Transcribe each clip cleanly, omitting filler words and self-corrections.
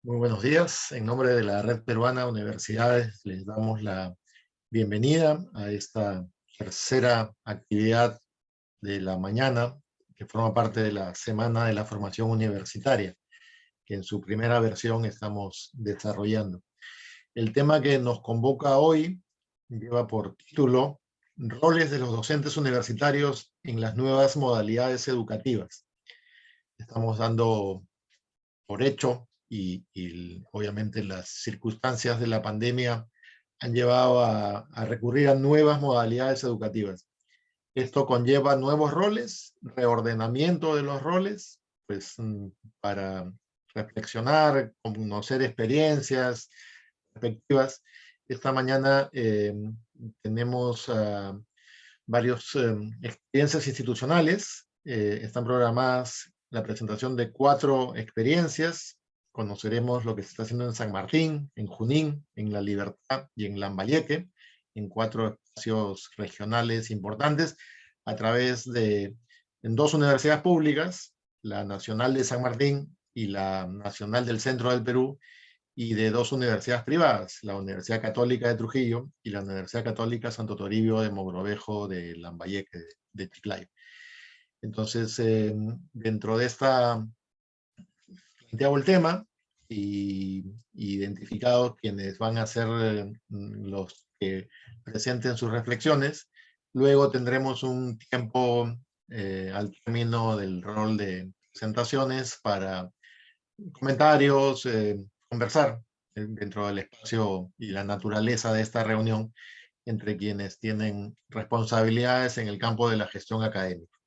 Muy buenos días. En nombre de la Red Peruana de Universidades, les damos la bienvenida a esta tercera actividad de la mañana, que forma parte de la Semana de la Formación Universitaria, que en su primera versión estamos desarrollando. El tema que nos convoca hoy lleva por título Roles de los docentes universitarios en las nuevas modalidades educativas. Estamos dando por hecho y obviamente las circunstancias de la pandemia han llevado a recurrir a nuevas modalidades educativas. Esto conlleva nuevos roles, reordenamiento de los roles, pues para reflexionar, conocer experiencias, perspectivas. Esta mañana tenemos varias experiencias institucionales. Están programadas la presentación de 4 experiencias. Conoceremos lo que se está haciendo en San Martín, en Junín, en La Libertad y en Lambayeque, en 4 espacios regionales importantes, a través de en 2 universidades públicas, la Nacional de San Martín y la Nacional del Centro del Perú, y de 2 universidades privadas, la Universidad Católica de Trujillo y la Universidad Católica Santo Toribio de Mogrovejo de Lambayeque, de Chiclayo. Entonces, dentro de esta, planteado el tema y identificado quienes van a ser los que presenten sus reflexiones, luego tendremos un tiempo al término del rol de presentaciones para comentarios, conversar dentro del espacio y la naturaleza de esta reunión entre quienes tienen responsabilidades en el campo de la gestión académica.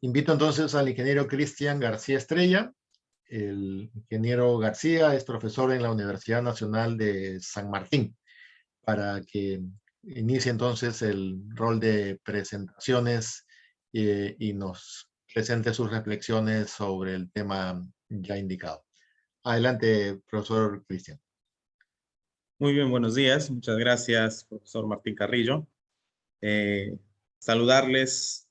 Invito entonces al ingeniero Cristian García Estrella. El ingeniero García es profesor en la Universidad Nacional de San Martín, para que inicie entonces el rol de presentaciones y nos presente sus reflexiones sobre el tema ya indicado. Adelante, profesor Cristian. Muy bien, buenos días. Muchas gracias, profesor Martín Carrillo. Saludarles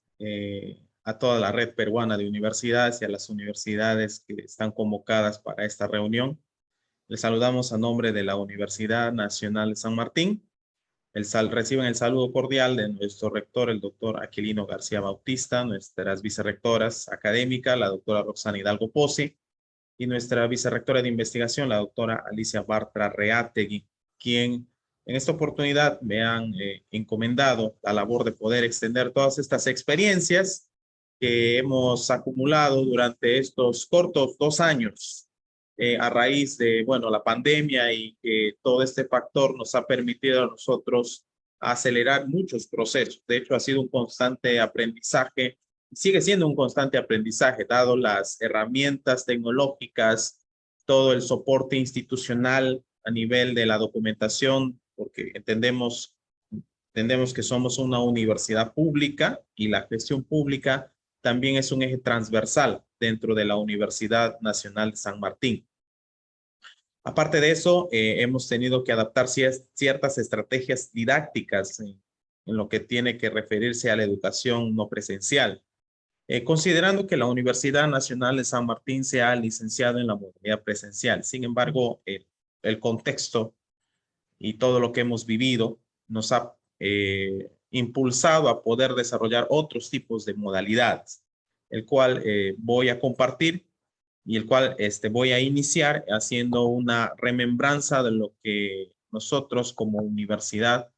a toda la red peruana de universidades y a las universidades que están convocadas para esta reunión. Les saludamos a nombre de la Universidad Nacional de San Martín. Reciben el saludo cordial de nuestro rector, el doctor Aquilino García Bautista, nuestras vicerrectoras académicas, la doctora Roxana Hidalgo Pozzi, y nuestra vicerrectora de investigación, la doctora Alicia Bartra Reátegui, quien en esta oportunidad me han encomendado la labor de poder extender todas estas experiencias que hemos acumulado durante estos cortos 2 años a raíz de, bueno, la pandemia, y que todo este factor nos ha permitido a nosotros acelerar muchos procesos. De hecho, ha sido un constante aprendizaje, sigue siendo un constante aprendizaje, dado las herramientas tecnológicas, todo el soporte institucional a nivel de la documentación, porque entendemos que somos una universidad pública y la gestión pública también es un eje transversal dentro de la Universidad Nacional de San Martín. Aparte de eso, hemos tenido que adaptar ciertas estrategias didácticas en lo que tiene que referirse a la educación no presencial. Considerando que la Universidad Nacional de San Martín se ha licenciado en la modalidad presencial. Sin embargo, el contexto y todo lo que hemos vivido nos ha impulsado a poder desarrollar otros tipos de modalidades, el cual voy a compartir y el cual voy a iniciar haciendo una remembranza de lo que nosotros como universidad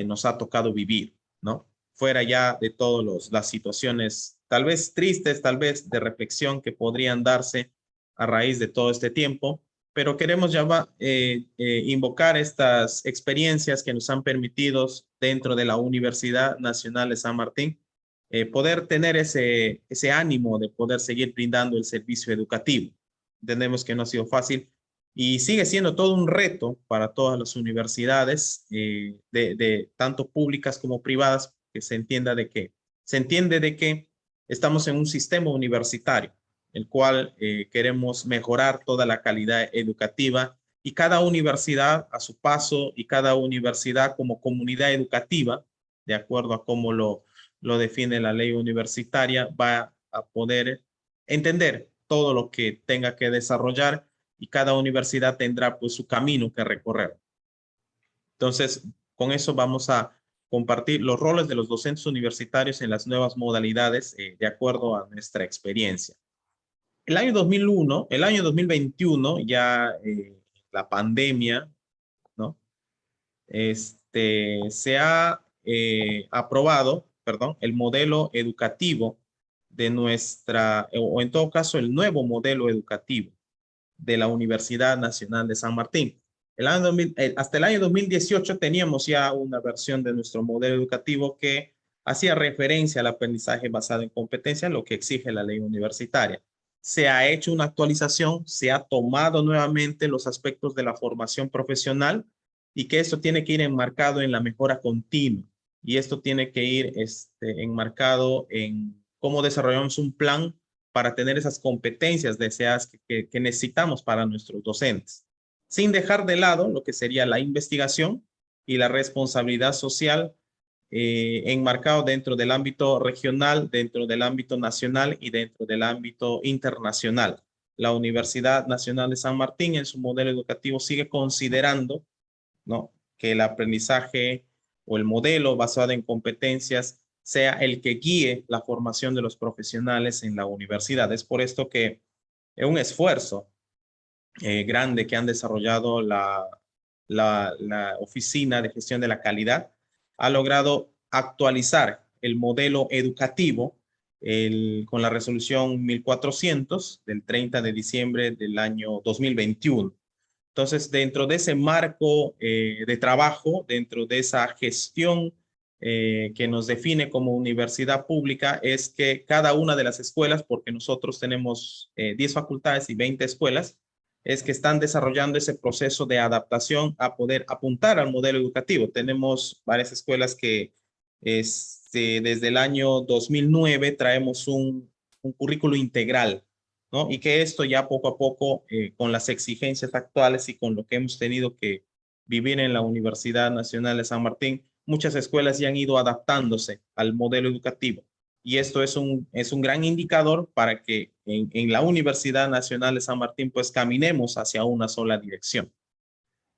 nos ha tocado vivir, ¿no? Fuera ya de todas las situaciones, tal vez tristes, tal vez de reflexión que podrían darse a raíz de todo este tiempo, pero queremos invocar estas experiencias que nos han permitido dentro de la Universidad Nacional de San Martín poder tener ese ánimo de poder seguir brindando el servicio educativo. Entendemos que no ha sido fácil y sigue siendo todo un reto para todas las universidades, tanto públicas como privadas, que se entiende de que estamos en un sistema universitario, el cual queremos mejorar toda la calidad educativa, y cada universidad a su paso y cada universidad como comunidad educativa, de acuerdo a cómo lo define la ley universitaria, va a poder entender todo lo que tenga que desarrollar y cada universidad tendrá pues su camino que recorrer. Entonces, con eso vamos a compartir los roles de los docentes universitarios en las nuevas modalidades de acuerdo a nuestra experiencia. El año 2021, ya la pandemia, ¿no? Se ha aprobado, perdón, el modelo educativo de nuestra, o en todo caso, el nuevo modelo educativo de la Universidad Nacional de San Martín. Hasta el año 2018 teníamos ya una versión de nuestro modelo educativo que hacía referencia al aprendizaje basado en competencia, lo que exige la ley universitaria. Se ha hecho una actualización, se ha tomado nuevamente los aspectos de la formación profesional y que esto tiene que ir enmarcado en la mejora continua. Y esto tiene que ir enmarcado en cómo desarrollamos un plan para tener esas competencias deseadas que necesitamos para nuestros docentes, sin dejar de lado lo que sería la investigación y la responsabilidad social enmarcado dentro del ámbito regional, dentro del ámbito nacional y dentro del ámbito internacional. La Universidad Nacional de San Martín en su modelo educativo sigue considerando, ¿no?, que el aprendizaje o el modelo basado en competencias sea el que guíe la formación de los profesionales en la universidad. Es por esto que es un esfuerzo grande que han desarrollado la Oficina de Gestión de la Calidad. Ha logrado actualizar el modelo educativo con la resolución 1400 del 30 de diciembre del año 2021. Entonces, dentro de ese marco de trabajo, dentro de esa gestión que nos define como universidad pública, es que cada una de las escuelas, porque nosotros tenemos 10 facultades y 20 escuelas, es que están desarrollando ese proceso de adaptación a poder apuntar al modelo educativo. Tenemos varias escuelas que desde el año 2009 traemos un currículo integral, ¿no? Y que esto ya poco a poco, con las exigencias actuales y con lo que hemos tenido que vivir en la Universidad Nacional de San Martín, muchas escuelas ya han ido adaptándose al modelo educativo. Y esto es un gran indicador para que en la Universidad Nacional de San Martín pues caminemos hacia una sola dirección.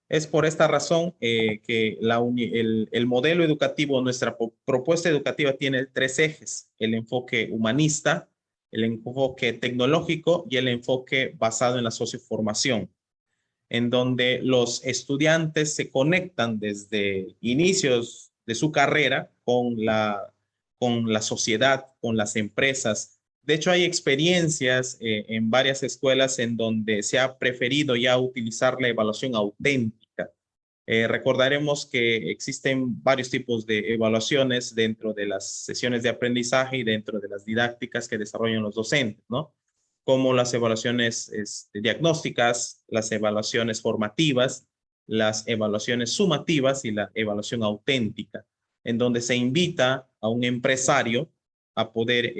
Es por esta razón que el modelo educativo, nuestra propuesta educativa tiene 3 ejes: el enfoque humanista, el enfoque tecnológico y el enfoque basado en la socioformación, en donde los estudiantes se conectan desde inicios de su carrera con la sociedad, con las empresas. De hecho, hay experiencias en varias escuelas en donde se ha preferido ya utilizar la evaluación auténtica. Recordaremos que existen varios tipos de evaluaciones dentro de las sesiones de aprendizaje y dentro de las didácticas que desarrollan los docentes, ¿no? Como las evaluaciones diagnósticas, las evaluaciones formativas, las evaluaciones sumativas y la evaluación auténtica, en donde se invita a un empresario a poder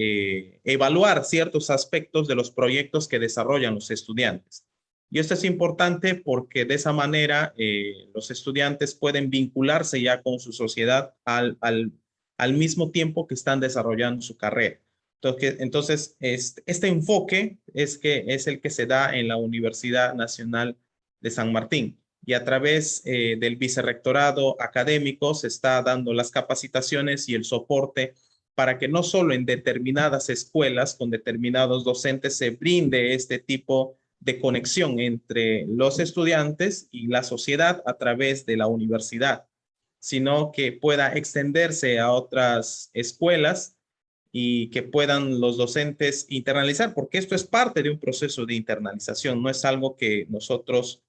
evaluar ciertos aspectos de los proyectos que desarrollan los estudiantes. Y esto es importante porque de esa manera los estudiantes pueden vincularse ya con su sociedad al mismo tiempo que están desarrollando su carrera. Entonces, este enfoque es el que se da en la Universidad Nacional de San Martín. Y a través del vicerrectorado académico se está dando las capacitaciones y el soporte para que no solo en determinadas escuelas con determinados docentes se brinde este tipo de conexión entre los estudiantes y la sociedad a través de la universidad, sino que pueda extenderse a otras escuelas y que puedan los docentes internalizar, porque esto es parte de un proceso de internalización, no es algo que nosotros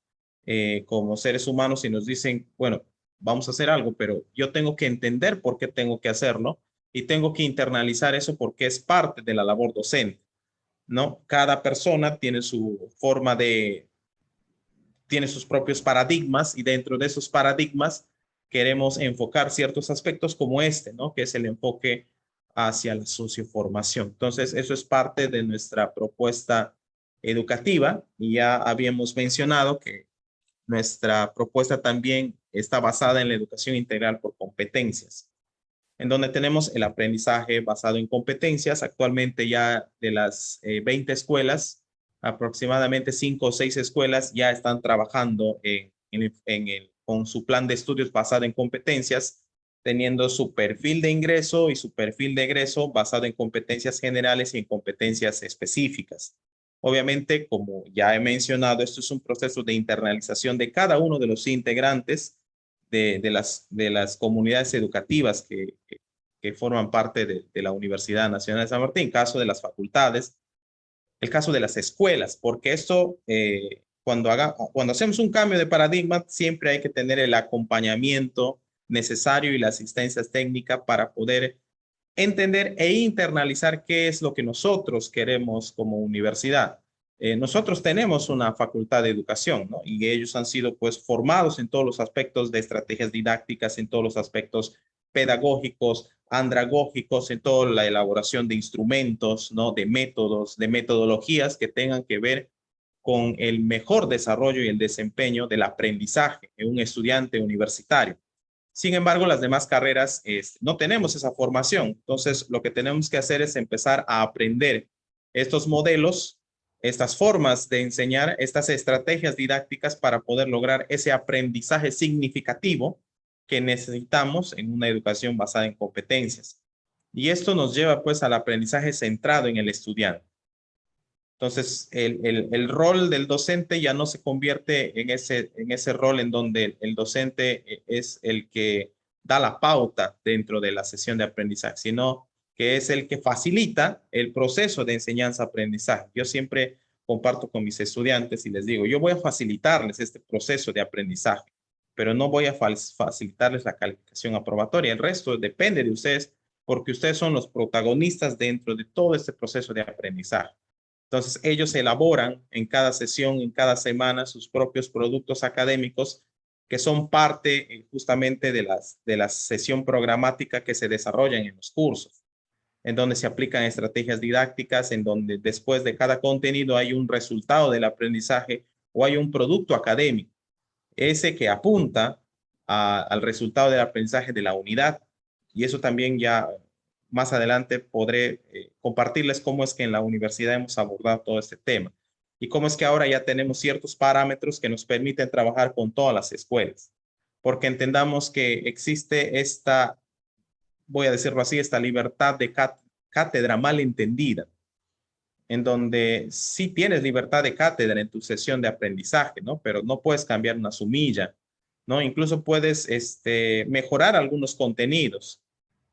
como seres humanos, si nos dicen, bueno, vamos a hacer algo, pero yo tengo que entender por qué tengo que hacerlo y tengo que internalizar eso porque es parte de la labor docente, ¿no? Cada persona tiene su forma tiene sus propios paradigmas y dentro de esos paradigmas queremos enfocar ciertos aspectos como ¿no? Que es el enfoque hacia la socioformación. Entonces, eso es parte de nuestra propuesta educativa y ya habíamos mencionado que nuestra propuesta también está basada en la educación integral por competencias, en donde tenemos el aprendizaje basado en competencias. Actualmente ya de las 20 escuelas, Aproximadamente 5 o 6 escuelas ya están trabajando con su plan de estudios basado en competencias, teniendo su perfil de ingreso y su perfil de egreso basado en competencias generales y en competencias específicas. Obviamente, como ya he mencionado, esto es un proceso de internalización de cada uno de los integrantes de las comunidades educativas que forman parte de la Universidad Nacional de San Martín, caso de las facultades, el caso de las escuelas, porque esto, cuando hacemos un cambio de paradigma, siempre hay que tener el acompañamiento necesario y la asistencia técnica para poder entender e internalizar qué es lo que nosotros queremos como universidad. Nosotros tenemos una facultad de educación, ¿no? Y ellos han sido pues formados en todos los aspectos de estrategias didácticas, en todos los aspectos pedagógicos, andragógicos, en toda la elaboración de instrumentos, ¿no? De métodos, de metodologías que tengan que ver con el mejor desarrollo y el desempeño del aprendizaje de un estudiante universitario. Sin embargo, las demás carreras no tenemos esa formación. Entonces, lo que tenemos que hacer es empezar a aprender estos modelos, estas formas de enseñar, estas estrategias didácticas para poder lograr ese aprendizaje significativo que necesitamos en una educación basada en competencias. Y esto nos lleva pues al aprendizaje centrado en el estudiante. Entonces, el rol del docente ya no se convierte en ese rol en donde el docente es el que da la pauta dentro de la sesión de aprendizaje, sino que es el que facilita el proceso de enseñanza-aprendizaje. Yo siempre comparto con mis estudiantes y les digo, yo voy a facilitarles este proceso de aprendizaje, pero no voy a facilitarles la calificación aprobatoria. El resto depende de ustedes porque ustedes son los protagonistas dentro de todo este proceso de aprendizaje. Entonces, ellos elaboran en cada sesión, en cada semana, sus propios productos académicos que son parte justamente de la sesión programática que se desarrollan en los cursos, en donde se aplican estrategias didácticas, en donde después de cada contenido hay un resultado del aprendizaje o hay un producto académico, ese que apunta al resultado del aprendizaje de la unidad. Y eso también ya más adelante podré compartirles cómo es que en la universidad hemos abordado todo este tema y cómo es que ahora ya tenemos ciertos parámetros que nos permiten trabajar con todas las escuelas, porque entendamos que existe esta, voy a decirlo así, esta libertad de cátedra mal entendida, en donde sí tienes libertad de cátedra en tu sesión de aprendizaje, ¿no? Pero no puedes cambiar una sumilla, ¿no? Incluso puedes mejorar algunos contenidos,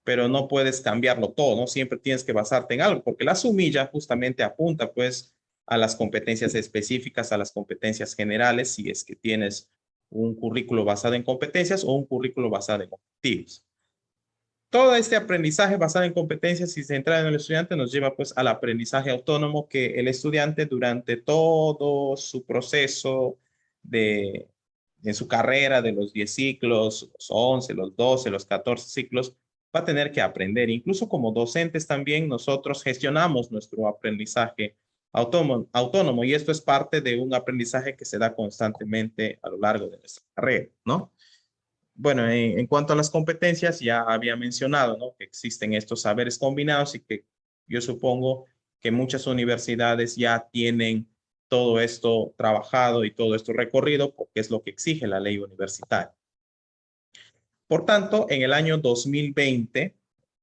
pero no puedes cambiarlo todo, ¿no? Siempre tienes que basarte en algo, porque la sumilla justamente apunta, pues, a las competencias específicas, a las competencias generales, si es que tienes un currículo basado en competencias o un currículo basado en objetivos. Todo este aprendizaje basado en competencias y centrado en el estudiante nos lleva pues al aprendizaje autónomo que el estudiante durante todo su proceso en su carrera de los 10 ciclos, los 11, los 12, los 14 ciclos, va a tener que aprender. Incluso como docentes también nosotros gestionamos nuestro aprendizaje autónomo y esto es parte de un aprendizaje que se da constantemente a lo largo de nuestra carrera, ¿no? Bueno, en cuanto a las competencias, ya había mencionado, ¿no? Que existen estos saberes combinados y que yo supongo que muchas universidades ya tienen todo esto trabajado y todo esto recorrido porque es lo que exige la ley universitaria. Por tanto, en el año 2020,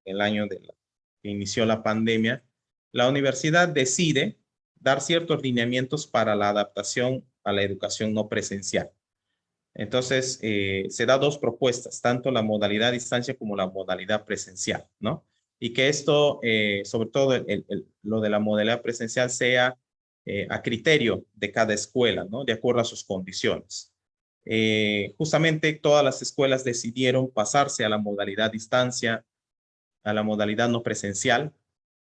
el año que inició la pandemia, la universidad decide dar ciertos lineamientos para la adaptación a la educación no presencial. Entonces, se da dos propuestas, tanto la modalidad a distancia como la modalidad presencial, ¿no? Y que esto, sobre todo lo de la modalidad presencial, sea a criterio de cada escuela, ¿no? De acuerdo a sus condiciones. Justamente todas las escuelas decidieron pasarse a la modalidad a distancia, a la modalidad no presencial,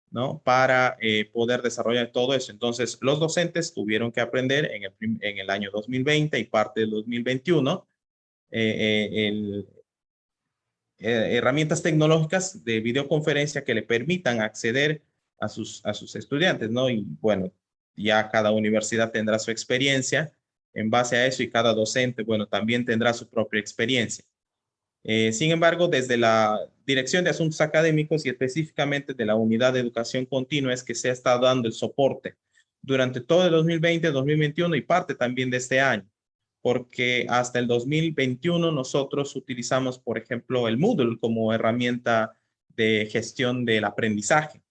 ¿no? Para poder desarrollar todo eso. Entonces, los docentes tuvieron que aprender en el año 2020 y parte del 2021 herramientas tecnológicas de videoconferencia que le permitan acceder a sus estudiantes, ¿no? Y bueno, ya cada universidad tendrá su experiencia en base a eso y cada docente, bueno, también tendrá su propia experiencia. Sin embargo, desde la Dirección de Asuntos Académicos y específicamente de la Unidad de Educación Continua es que se ha estado dando el soporte durante todo el 2020, 2021 y parte también de este año, porque hasta el 2021 nosotros utilizamos, por ejemplo, el Moodle como herramienta de gestión del aprendizaje.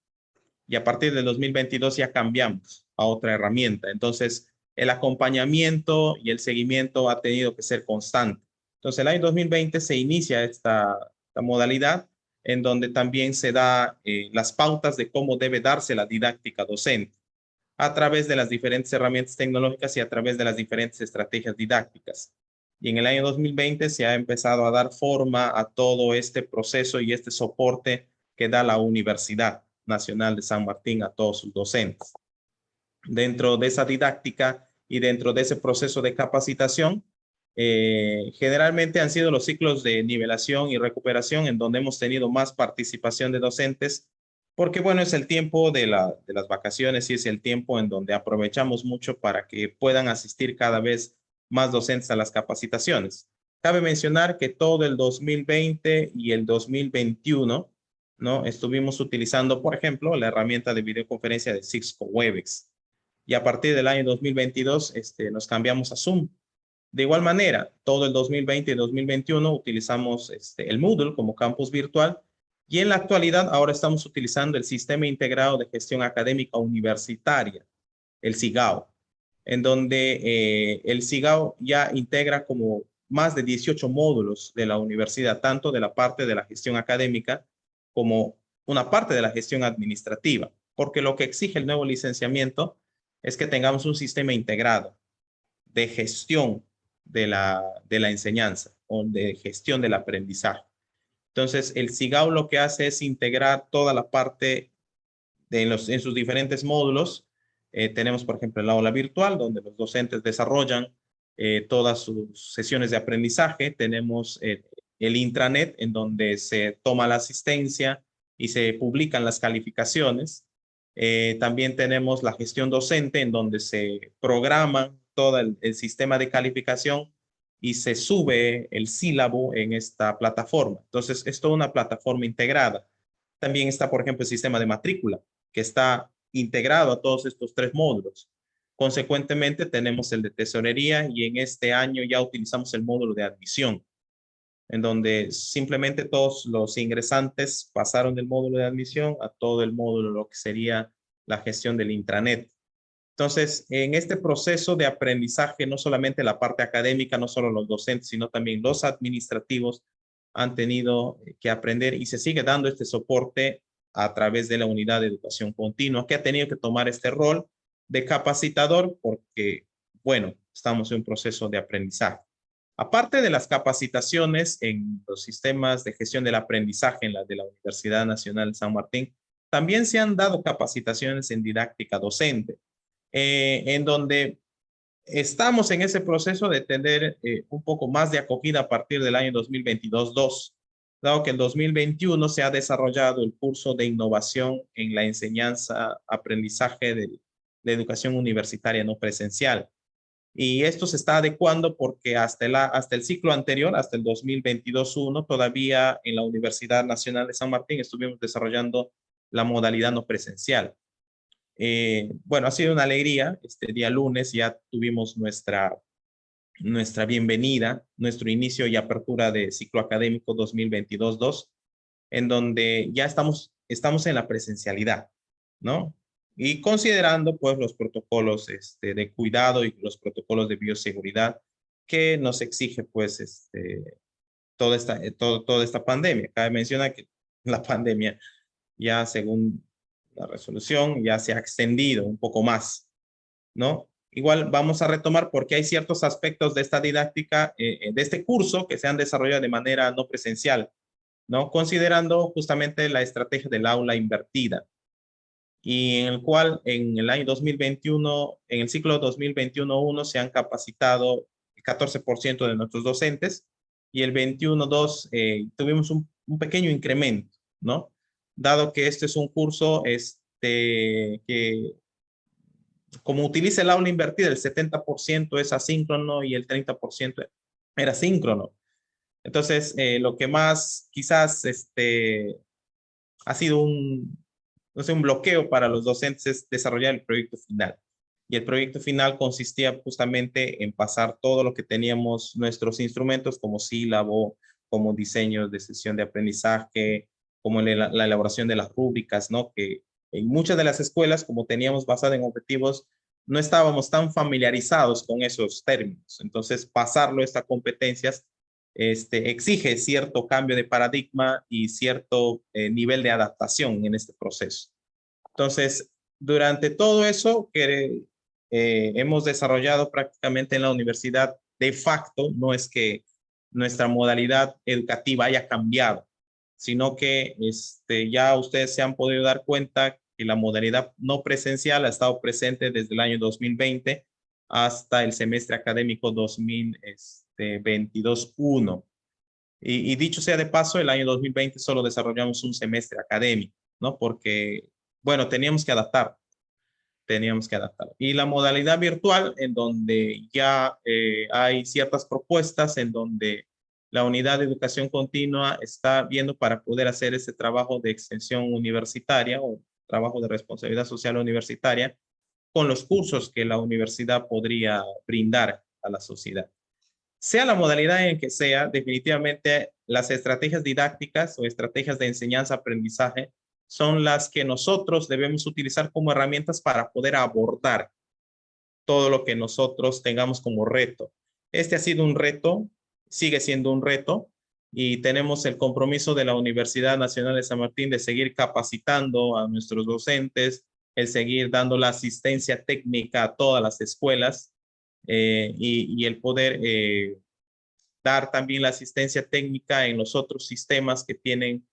Y a partir del 2022 ya cambiamos a otra herramienta. Entonces, el acompañamiento y el seguimiento ha tenido que ser constante. Entonces, el año 2020 se inicia esta modalidad en donde también se da las pautas de cómo debe darse la didáctica docente a través de las diferentes herramientas tecnológicas y a través de las diferentes estrategias didácticas. Y en el año 2020 se ha empezado a dar forma a todo este proceso y este soporte que da la Universidad Nacional de San Martín a todos sus docentes. Dentro de esa didáctica y dentro de ese proceso de capacitación, generalmente han sido los ciclos de nivelación y recuperación en donde hemos tenido más participación de docentes, porque bueno, es el tiempo de las vacaciones y es el tiempo en donde aprovechamos mucho para que puedan asistir cada vez más docentes a las capacitaciones. Cabe mencionar que todo el 2020 y el 2021, ¿no? Estuvimos utilizando, por ejemplo, la herramienta de videoconferencia de Cisco Webex. Y a partir del año 2022 nos cambiamos a Zoom. De igual manera, todo el 2020 y 2021 utilizamos el Moodle como campus virtual y en la actualidad ahora estamos utilizando el Sistema Integrado de Gestión Académica Universitaria, el SIGAO, en donde el SIGAO ya integra como más de 18 módulos de la universidad, tanto de la parte de la gestión académica como una parte de la gestión administrativa, porque lo que exige el nuevo licenciamiento es que tengamos un sistema integrado de gestión de la enseñanza o de gestión del aprendizaje. Entonces, el SIGAO lo que hace es integrar toda la parte en sus diferentes módulos. Tenemos, por ejemplo, el aula virtual, donde los docentes desarrollan todas sus sesiones de aprendizaje. Tenemos el intranet, en donde se toma la asistencia y se publican las calificaciones. También tenemos la gestión docente, en donde se programa todo el sistema de calificación y se sube el sílabo en esta plataforma. Entonces, es toda una plataforma integrada. También está, por ejemplo, el sistema de matrícula, que está integrado a todos estos tres módulos. Consecuentemente, tenemos el de tesorería y en este año ya utilizamos el módulo de admisión, en donde simplemente todos los ingresantes pasaron del módulo de admisión a todo el módulo, lo que sería la gestión del intranet. Entonces, en este proceso de aprendizaje, no solamente la parte académica, no solo los docentes, sino también los administrativos han tenido que aprender y se sigue dando este soporte a través de la unidad de educación continua, que ha tenido que tomar este rol de capacitador porque, bueno, estamos en un proceso de aprendizaje. Aparte de las capacitaciones en los sistemas de gestión del aprendizaje en la de la Universidad Nacional de San Martín, también se han dado capacitaciones en didáctica docente, en donde estamos en ese proceso de tener un poco más de acogida a partir del año 2022-2, dado que en 2021 se ha desarrollado el curso de innovación en la enseñanza, aprendizaje de educación universitaria no presencial. Y esto se está adecuando porque hasta el ciclo anterior, hasta el 2022-1, todavía en la Universidad Nacional de San Martín estuvimos desarrollando la modalidad no presencial. Bueno, ha sido una alegría. Este día lunes ya tuvimos nuestra bienvenida, nuestro inicio y apertura de ciclo académico 2022-2, en donde ya estamos en la presencialidad, ¿no? Y considerando pues los protocolos de cuidado y los protocolos de bioseguridad que nos exige pues toda esta pandemia. Cabe mencionar que la pandemia ya según la resolución ya se ha extendido un poco más, ¿no? Igual vamos a retomar porque hay ciertos aspectos de esta didáctica, de este curso que se han desarrollado de manera no presencial, ¿no? Considerando justamente la estrategia del aula invertida y en el cual en el año 2021, en el ciclo 2021-1 se han capacitado el 14% de nuestros docentes y el 21-2 tuvimos un pequeño incremento, ¿no? Dado que este es un curso que como utiliza el aula invertida, el 70% es asíncrono y el 30% era síncrono. Entonces, lo que más quizás ha sido no sé, un bloqueo para los docentes es desarrollar el proyecto final. Y el proyecto final consistía justamente en pasar todo lo que teníamos, nuestros instrumentos como sílabo, como diseños de sesión de aprendizaje, como la elaboración de las rúbricas, ¿no? Que en muchas de las escuelas, como teníamos basado en objetivos, no estábamos tan familiarizados con esos términos. Entonces, pasarlo a estas competencias exige cierto cambio de paradigma y cierto nivel de adaptación en este proceso. Entonces, durante todo eso que hemos desarrollado prácticamente en la universidad, de facto, no es que nuestra modalidad educativa haya cambiado, sino que ya ustedes se han podido dar cuenta que la modalidad no presencial ha estado presente desde el año 2020 hasta el semestre académico 2022-1. Y dicho sea de paso, el año 2020 solo desarrollamos un semestre académico, ¿no? Porque, bueno, teníamos que adaptar. Y la modalidad virtual, en donde ya hay ciertas propuestas, en donde la unidad de educación continua está viendo para poder hacer ese trabajo de extensión universitaria o trabajo de responsabilidad social universitaria con los cursos que la universidad podría brindar a la sociedad. Sea la modalidad en que sea, definitivamente las estrategias didácticas o estrategias de enseñanza-aprendizaje son las que nosotros debemos utilizar como herramientas para poder abordar todo lo que nosotros tengamos como reto. Este ha sido un reto, sigue siendo un reto, y tenemos el compromiso de la Universidad Nacional de San Martín de seguir capacitando a nuestros docentes, el seguir dando la asistencia técnica a todas las escuelas y el poder dar también la asistencia técnica en los otros sistemas que tienen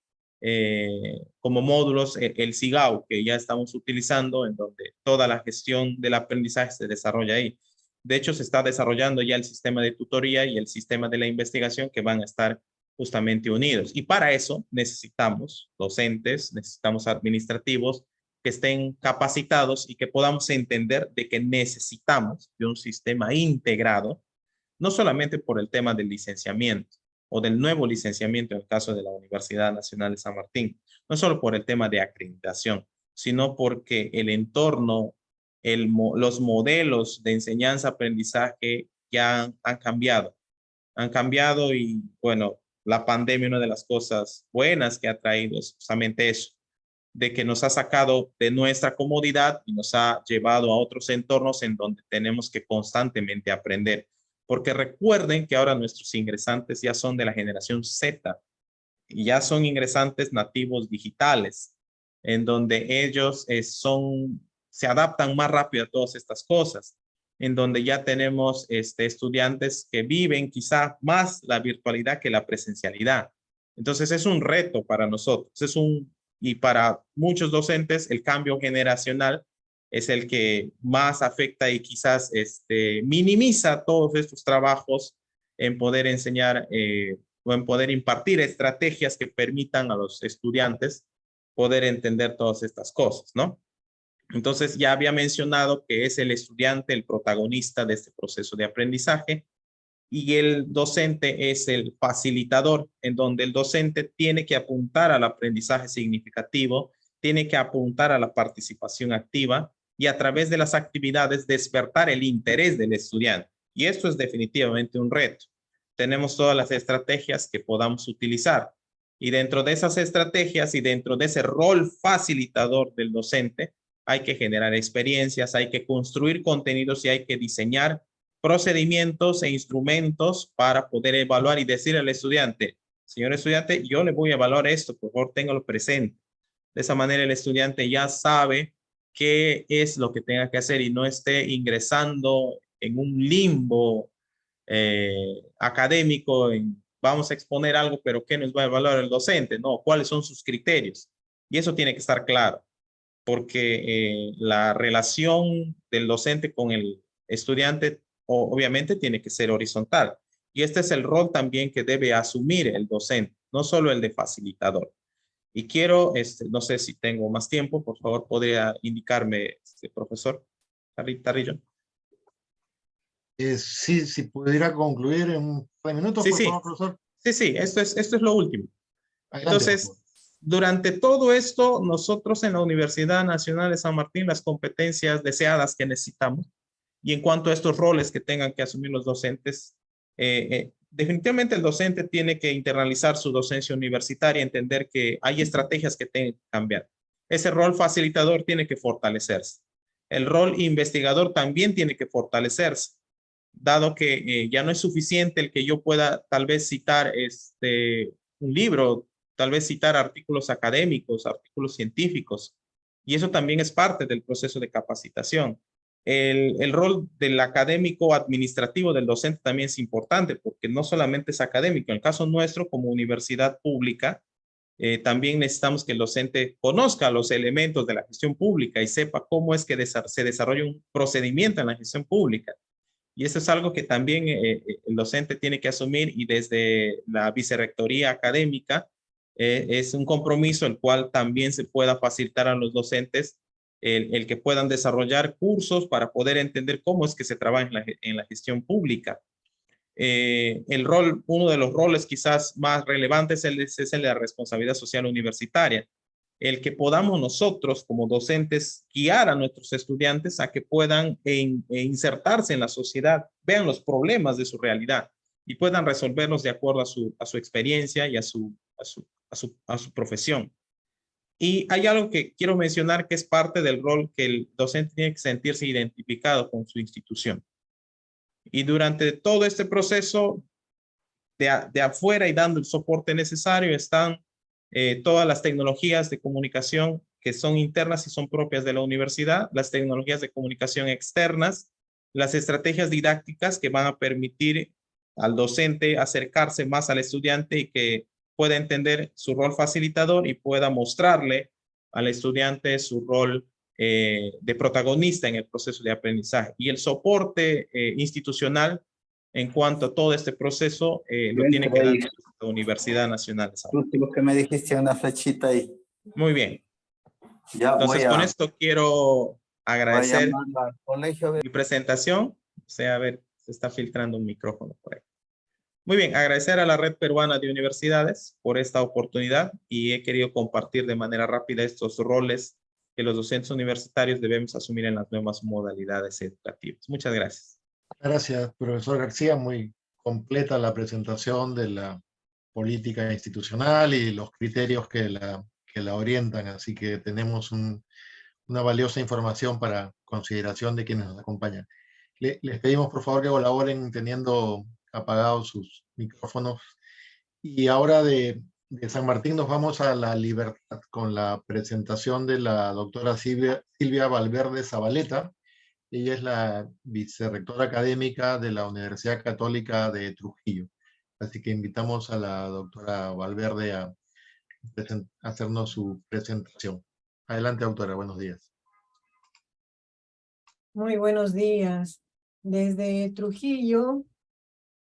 como módulos el SIGAU, que ya estamos utilizando, en donde toda la gestión del aprendizaje se desarrolla ahí. De hecho, se está desarrollando ya el sistema de tutoría y el sistema de la investigación que van a estar justamente unidos. Y para eso necesitamos docentes, necesitamos administrativos que estén capacitados y que podamos entender de que necesitamos de un sistema integrado, no solamente por el tema del licenciamiento o del nuevo licenciamiento en el caso de la Universidad Nacional de San Martín, no solo por el tema de acreditación, sino porque el entorno, los modelos de enseñanza-aprendizaje ya han cambiado y bueno, la pandemia, una de las cosas buenas que ha traído es justamente eso, de que nos ha sacado de nuestra comodidad y nos ha llevado a otros entornos en donde tenemos que constantemente aprender. Porque recuerden que ahora nuestros ingresantes ya son de la generación Z y ya son ingresantes nativos digitales, en donde ellos se adaptan más rápido a todas estas cosas, en donde ya tenemos estudiantes que viven quizá más la virtualidad que la presencialidad. Entonces es un reto para nosotros, y para muchos docentes el cambio generacional es el que más afecta y quizás minimiza todos estos trabajos en poder enseñar o en poder impartir estrategias que permitan a los estudiantes poder entender todas estas cosas, ¿no? Entonces ya había mencionado que es el estudiante el protagonista de este proceso de aprendizaje y el docente es el facilitador, en donde el docente tiene que apuntar al aprendizaje significativo, tiene que apuntar a la participación activa y a través de las actividades despertar el interés del estudiante. Y esto es definitivamente un reto. Tenemos todas las estrategias que podamos utilizar y dentro de esas estrategias y dentro de ese rol facilitador del docente, hay que generar experiencias, hay que construir contenidos y hay que diseñar procedimientos e instrumentos para poder evaluar y decir al estudiante, señor estudiante, yo le voy a evaluar esto, por favor, téngalo presente. De esa manera el estudiante ya sabe qué es lo que tenga que hacer y no esté ingresando en un limbo académico, vamos a exponer algo, pero ¿qué nos va a evaluar el docente? No, ¿cuáles son sus criterios? Y eso tiene que estar claro, porque la relación del docente con el estudiante obviamente tiene que ser horizontal. Y este es el rol también que debe asumir el docente, no solo el de facilitador. Y quiero, no sé si tengo más tiempo, por favor, podría indicarme, profesor Tarrillo. Sí, si pudiera concluir en un par de minutos, Sí, por sí, favor, profesor. sí, sí, esto es lo último. Adelante, por Entonces, favor. Durante todo esto, nosotros en la Universidad Nacional de San Martín, las competencias deseadas que necesitamos, y en cuanto a estos roles que tengan que asumir los docentes, definitivamente el docente tiene que internalizar su docencia universitaria, entender que hay estrategias que tienen que cambiar. Ese rol facilitador tiene que fortalecerse. El rol investigador también tiene que fortalecerse, dado que ya no es suficiente el que yo pueda tal vez citar un libro, tal vez citar artículos académicos, artículos científicos, y eso también es parte del proceso de capacitación. El rol del académico administrativo del docente también es importante, porque no solamente es académico. En el caso nuestro, como universidad pública, también necesitamos que el docente conozca los elementos de la gestión pública y sepa cómo es que se desarrolla un procedimiento en la gestión pública. Y eso es algo que también el docente tiene que asumir, y desde la vicerrectoría académica es un compromiso el cual también se pueda facilitar a los docentes el que puedan desarrollar cursos para poder entender cómo es que se trabaja en la gestión pública. Uno de los roles quizás más relevantes es el de la responsabilidad social universitaria, el que podamos nosotros como docentes guiar a nuestros estudiantes a que puedan insertarse en la sociedad, vean los problemas de su realidad y puedan resolverlos de acuerdo a su experiencia y a su profesión. Y hay algo que quiero mencionar que es parte del rol que el docente tiene que sentirse identificado con su institución. Y durante todo este proceso, de afuera y dando el soporte necesario, están todas las tecnologías de comunicación que son internas y son propias de la universidad, las tecnologías de comunicación externas, las estrategias didácticas que van a permitir al docente acercarse más al estudiante y que pueda entender su rol facilitador y pueda mostrarle al estudiante su rol de protagonista en el proceso de aprendizaje. Y el soporte institucional en cuanto a todo este proceso lo tiene que dar la Universidad Nacional de San Martín. Lo que me dijiste, una flechita ahí. Muy bien. Ya Entonces, con esto quiero agradecer al colegio. mi presentación. O sea, a ver, se está filtrando un micrófono por ahí. Muy bien, agradecer a la Red Peruana de Universidades por esta oportunidad, y he querido compartir de manera rápida estos roles que los docentes universitarios debemos asumir en las nuevas modalidades educativas. Muchas gracias. Gracias, profesor García. Muy completa la presentación de la política institucional y los criterios que la orientan. Así que tenemos una valiosa información para consideración de quienes nos acompañan. Les pedimos por favor que colaboren teniendo apagados sus micrófonos. Y ahora de San Martín nos vamos a La Libertad con la presentación de la doctora Silvia Valverde Zabaleta. Ella es la vicerrectora académica de la Universidad Católica de Trujillo. Así que invitamos a la doctora Valverde a hacernos su presentación. Adelante, doctora, buenos días. Muy buenos días. Desde Trujillo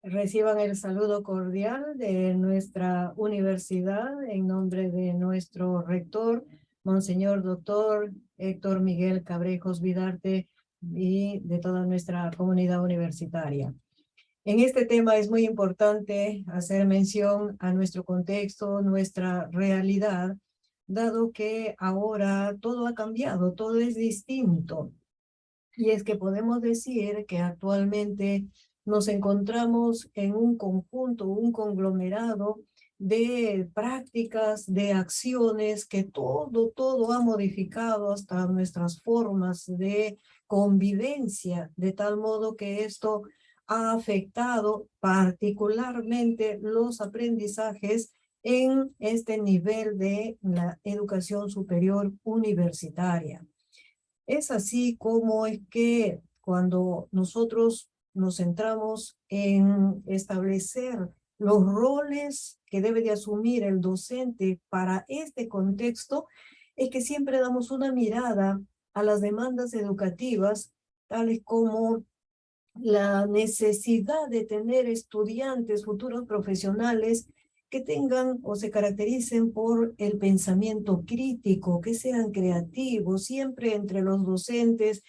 reciban el saludo cordial de nuestra universidad en nombre de nuestro rector, Monseñor Doctor Héctor Miguel Cabrejos Vidarte, y de toda nuestra comunidad universitaria. En este tema es muy importante hacer mención a nuestro contexto, nuestra realidad, dado que ahora todo ha cambiado, todo es distinto. Y es que podemos decir que actualmente nos encontramos en un conjunto, un conglomerado de prácticas, de acciones que todo ha modificado hasta nuestras formas de convivencia, de tal modo que esto ha afectado particularmente los aprendizajes en este nivel de la educación superior universitaria. Es así como es que cuando nosotros nos centramos en establecer los roles que debe de asumir el docente para este contexto, es que siempre damos una mirada a las demandas educativas, tales como la necesidad de tener estudiantes, futuros profesionales, que tengan o se caractericen por el pensamiento crítico, que sean creativos. Siempre entre los docentes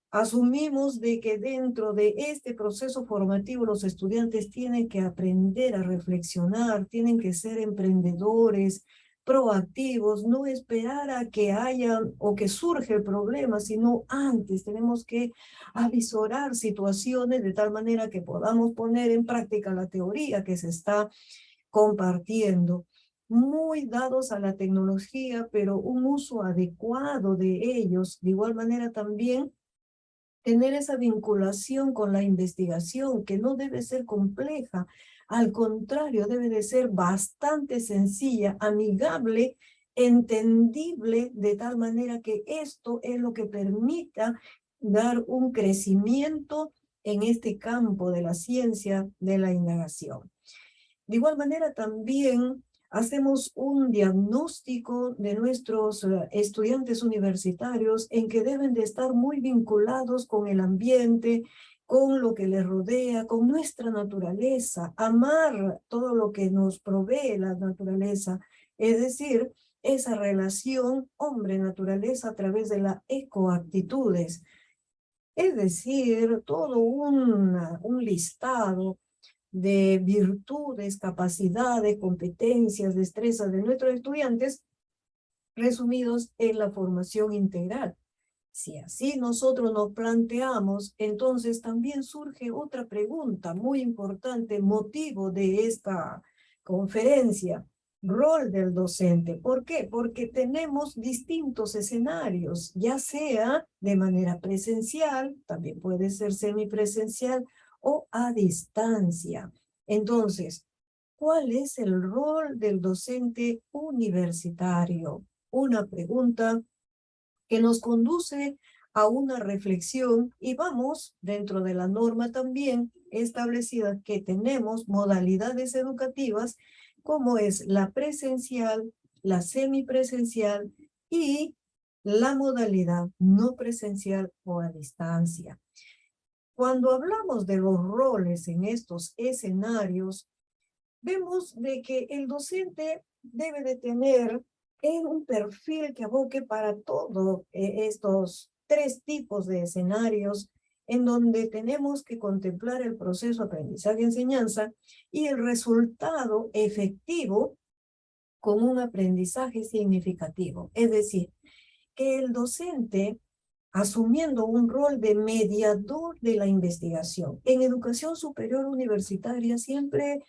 asumimos de que dentro de este proceso formativo los estudiantes tienen que aprender a reflexionar, tienen que ser emprendedores, proactivos, no esperar a que haya o que surge el problema, sino antes tenemos que avisorar situaciones de tal manera que podamos poner en práctica la teoría que se está compartiendo. Muy dados a la tecnología, pero un uso adecuado de ellos. De igual manera también tener esa vinculación con la investigación, que no debe ser compleja, al contrario, debe de ser bastante sencilla, amigable, entendible, de tal manera que esto es lo que permita dar un crecimiento en este campo de la ciencia de la indagación. De igual manera también hacemos un diagnóstico de nuestros estudiantes universitarios en que deben de estar muy vinculados con el ambiente, con lo que les rodea, con nuestra naturaleza, amar todo lo que nos provee la naturaleza, es decir, esa relación hombre-naturaleza a través de las ecoactitudes, es decir, todo un listado de virtudes, capacidades, competencias, destrezas de nuestros estudiantes, resumidos en la formación integral. Si así nosotros nos planteamos, entonces también surge otra pregunta muy importante, motivo de esta conferencia: rol del docente. ¿Por qué? Porque tenemos distintos escenarios, ya sea de manera presencial, también puede ser semipresencial o a distancia. Entonces, ¿cuál es el rol del docente universitario? Una pregunta que nos conduce a una reflexión, y vamos dentro de la norma también establecida que tenemos modalidades educativas como es la presencial, la semipresencial y la modalidad no presencial o a distancia. Cuando hablamos de los roles en estos escenarios, vemos de que el docente debe de tener un perfil que aboque para todos estos tres tipos de escenarios en donde tenemos que contemplar el proceso aprendizaje-enseñanza y el resultado efectivo con un aprendizaje significativo. Es decir, que el docente, asumiendo un rol de mediador de la investigación. En educación superior universitaria siempre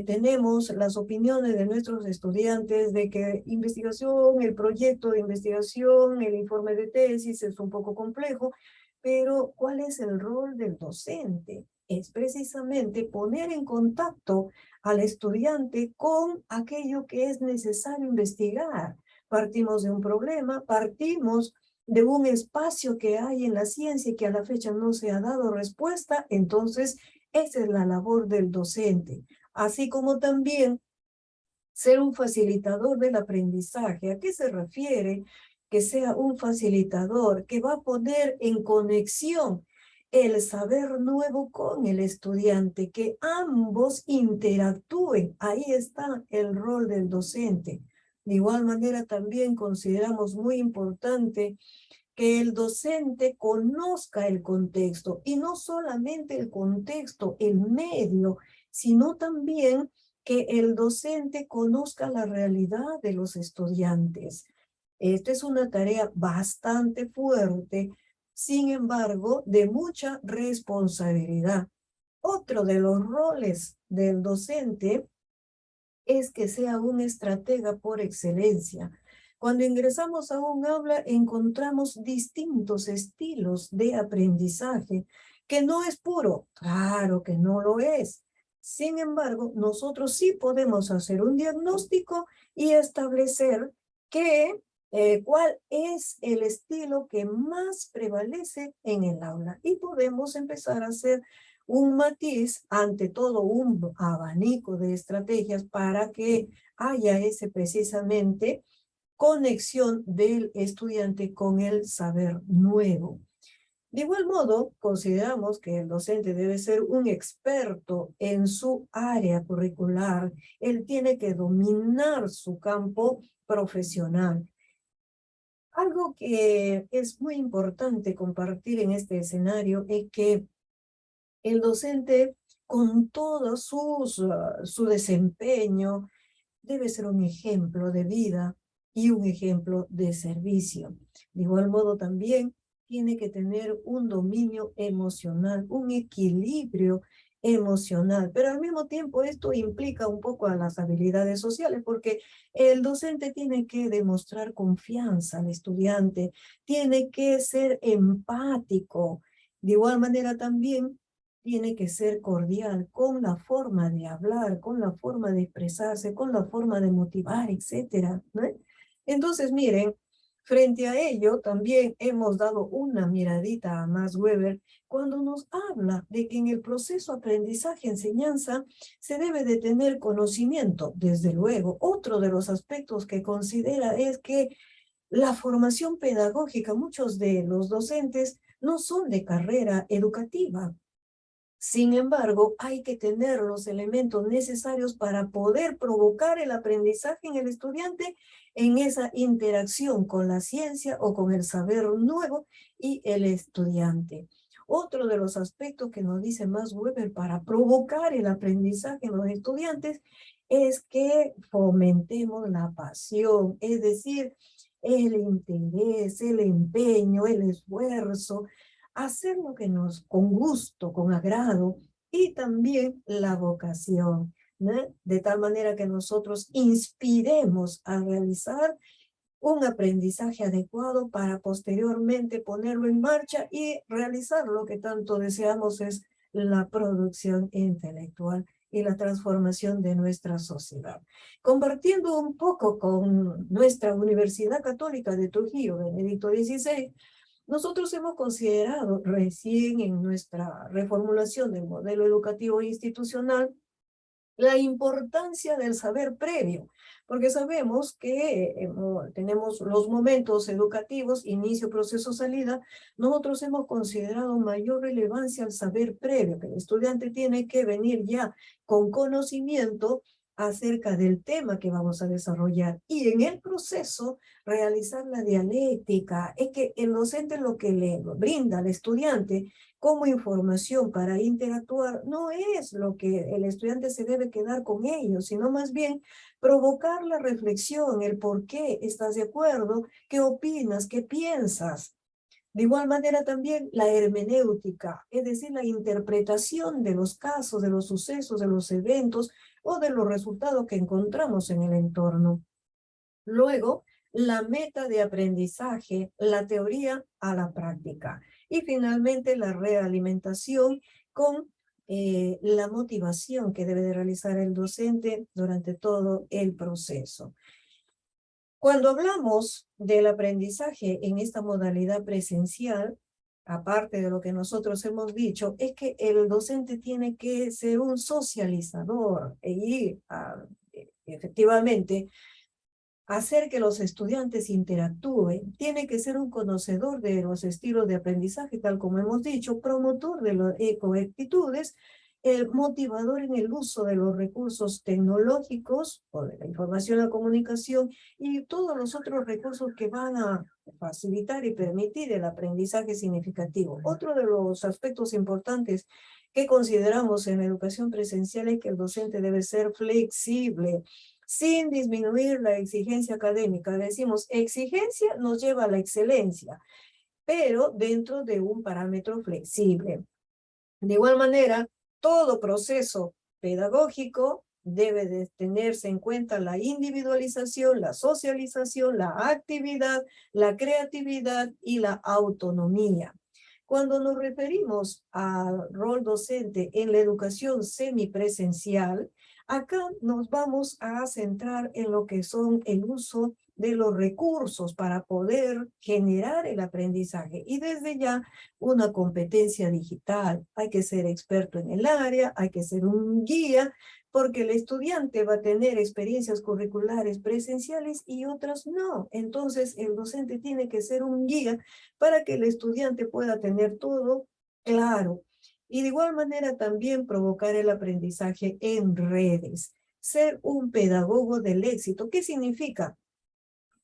tenemos las opiniones de nuestros estudiantes de que investigación, el proyecto de investigación, el informe de tesis es un poco complejo, pero ¿cuál es el rol del docente? Es precisamente poner en contacto al estudiante con aquello que es necesario investigar. Partimos de un problema, partimos de un espacio que hay en la ciencia y que a la fecha no se ha dado respuesta, entonces esa es la labor del docente. Así como también ser un facilitador del aprendizaje. ¿A qué se refiere? Que sea un facilitador que va a poner en conexión el saber nuevo con el estudiante, que ambos interactúen. Ahí está el rol del docente. De igual manera también consideramos muy importante que el docente conozca el contexto, y no solamente el contexto, el medio, sino también que el docente conozca la realidad de los estudiantes. Esta es una tarea bastante fuerte, sin embargo, de mucha responsabilidad. Otro de los roles del docente es que sea un estratega por excelencia. Cuando ingresamos a un aula encontramos distintos estilos de aprendizaje, que no es puro, claro que no lo es. Sin embargo, nosotros sí podemos hacer un diagnóstico y establecer cuál es el estilo que más prevalece en el aula. Y podemos empezar a hacer un matiz, ante todo un abanico de estrategias para que haya ese precisamente conexión del estudiante con el saber nuevo. De igual modo, consideramos que el docente debe ser un experto en su área curricular. Él tiene que dominar su campo profesional. Algo que es muy importante compartir en este escenario es que el docente, con todo su desempeño, debe ser un ejemplo de vida y un ejemplo de servicio. De igual modo también tiene que tener un dominio emocional, un equilibrio emocional, pero al mismo tiempo esto implica un poco a las habilidades sociales, porque el docente tiene que demostrar confianza al estudiante, tiene que ser empático, de igual manera también tiene que ser cordial con la forma de hablar, con la forma de expresarse, con la forma de motivar, etcétera, ¿no? Entonces, miren, frente a ello, también hemos dado una miradita a Max Weber cuando nos habla de que en el proceso aprendizaje-enseñanza se debe de tener conocimiento. Desde luego, otro de los aspectos que considera es que la formación pedagógica, muchos de los docentes no son de carrera educativa. Sin embargo, hay que tener los elementos necesarios para poder provocar el aprendizaje en el estudiante en esa interacción con la ciencia o con el saber nuevo y el estudiante. Otro de los aspectos que nos dice Max Weber para provocar el aprendizaje en los estudiantes es que fomentemos la pasión, es decir, el interés, el empeño, el esfuerzo, hacer lo que nos, con gusto, con agrado, y también la vocación, ¿no? De tal manera que nosotros inspiremos a realizar un aprendizaje adecuado para posteriormente ponerlo en marcha y realizar lo que tanto deseamos, es la producción intelectual y la transformación de nuestra sociedad. Compartiendo un poco con nuestra Universidad Católica de Trujillo, Benedicto XVI, nosotros hemos considerado recién en nuestra reformulación del modelo educativo institucional la importancia del saber previo, porque sabemos que tenemos los momentos educativos, inicio, proceso, salida. Nosotros hemos considerado mayor relevancia al saber previo, que el estudiante tiene que venir ya con conocimiento acerca del tema que vamos a desarrollar, y en el proceso realizar la dialéctica. Es que el docente lo que le brinda al estudiante como información para interactuar no es lo que el estudiante se debe quedar con ello, sino más bien provocar la reflexión, el por qué estás de acuerdo, qué opinas, qué piensas. De igual manera también la hermenéutica, es decir, la interpretación de los casos, de los sucesos, de los eventos o de los resultados que encontramos en el entorno. Luego, la meta de aprendizaje, la teoría a la práctica. Y finalmente, la realimentación con la motivación que debe de realizar el docente durante todo el proceso. Cuando hablamos del aprendizaje en esta modalidad presencial, aparte de lo que nosotros hemos dicho, es que el docente tiene que ser un socializador y efectivamente hacer que los estudiantes interactúen, tiene que ser un conocedor de los estilos de aprendizaje, tal como hemos dicho, promotor de las ecoactitudes, motivador en el uso de los recursos tecnológicos o de la información y la comunicación y todos los otros recursos que van a facilitar y permitir el aprendizaje significativo. Otro de los aspectos importantes que consideramos en la educación presencial es que el docente debe ser flexible, sin disminuir la exigencia académica. Decimos, exigencia nos lleva a la excelencia, pero dentro de un parámetro flexible. De igual manera, todo proceso pedagógico debe de tenerse en cuenta la individualización, la socialización, la actividad, la creatividad y la autonomía. Cuando nos referimos al rol docente en la educación semipresencial, acá nos vamos a centrar en lo que son el uso de los recursos para poder generar el aprendizaje. Y desde ya, una competencia digital. Hay que ser experto en el área, hay que ser un guía, porque el estudiante va a tener experiencias curriculares presenciales y otras no. Entonces, el docente tiene que ser un guía para que el estudiante pueda tener todo claro. Y de igual manera también provocar el aprendizaje en redes. Ser un pedagogo del éxito. ¿Qué significa?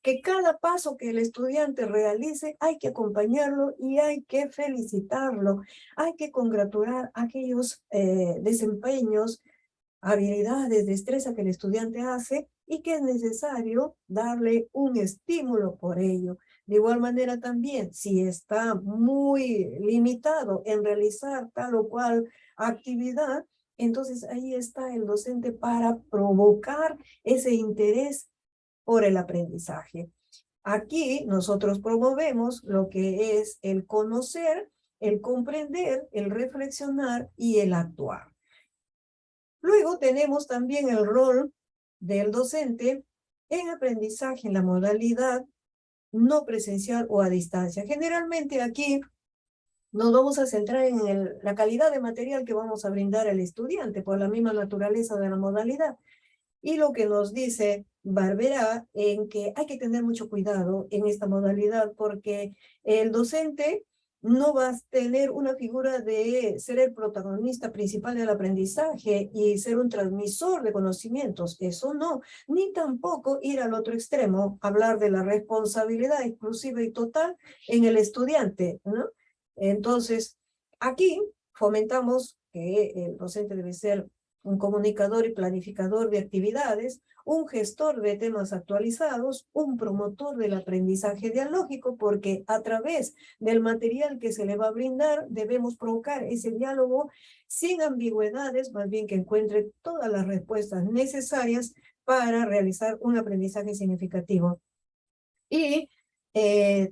Que cada paso que el estudiante realice hay que acompañarlo y hay que felicitarlo. Hay que congratular aquellos desempeños, habilidades, destreza que el estudiante hace y que es necesario darle un estímulo por ello. De igual manera también, si está muy limitado en realizar tal o cual actividad, entonces ahí está el docente para provocar ese interés por el aprendizaje. Aquí nosotros promovemos lo que es el conocer, el comprender, el reflexionar y el actuar. Luego tenemos también el rol del docente en aprendizaje en la modalidad no presencial o a distancia. Generalmente aquí nos vamos a centrar en la calidad de material que vamos a brindar al estudiante por la misma naturaleza de la modalidad. Y lo que nos dice Barbera en que hay que tener mucho cuidado en esta modalidad porque el docente no va a tener una figura de ser el protagonista principal del aprendizaje y ser un transmisor de conocimientos, eso no, ni tampoco ir al otro extremo, hablar de la responsabilidad exclusiva y total en el estudiante, ¿no? Entonces, aquí fomentamos que el docente debe ser un comunicador y planificador de actividades, un gestor de temas actualizados, un promotor del aprendizaje dialógico, porque a través del material que se le va a brindar debemos provocar ese diálogo sin ambigüedades, más bien que encuentre todas las respuestas necesarias para realizar un aprendizaje significativo. Y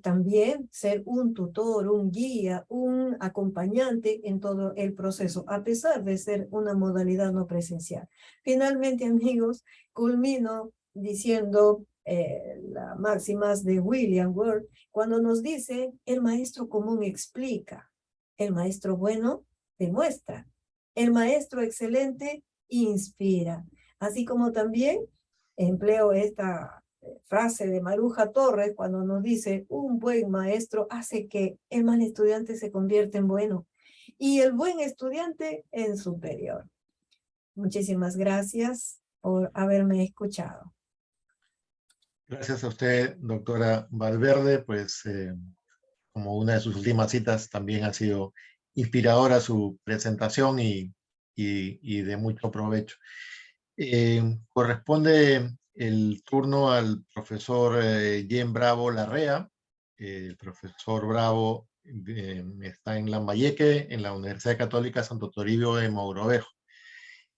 también ser un tutor, un guía, un acompañante en todo el proceso, a pesar de ser una modalidad no presencial. Finalmente, amigos, culmino diciendo las máximas de William Ward, cuando nos dice, el maestro común explica, el maestro bueno demuestra, el maestro excelente inspira. Así como también empleo esta frase de Maruja Torres cuando nos dice, un buen maestro hace que el mal estudiante se convierta en bueno y el buen estudiante en superior. Muchísimas gracias por haberme escuchado. Gracias a usted, doctora Valverde, pues como una de sus últimas citas también ha sido inspiradora su presentación y de mucho provecho. Corresponde el turno al profesor Jen Bravo Larrea. El profesor Bravo está en Lambayeque, en la Universidad Católica Santo Toribio de Mogrovejo.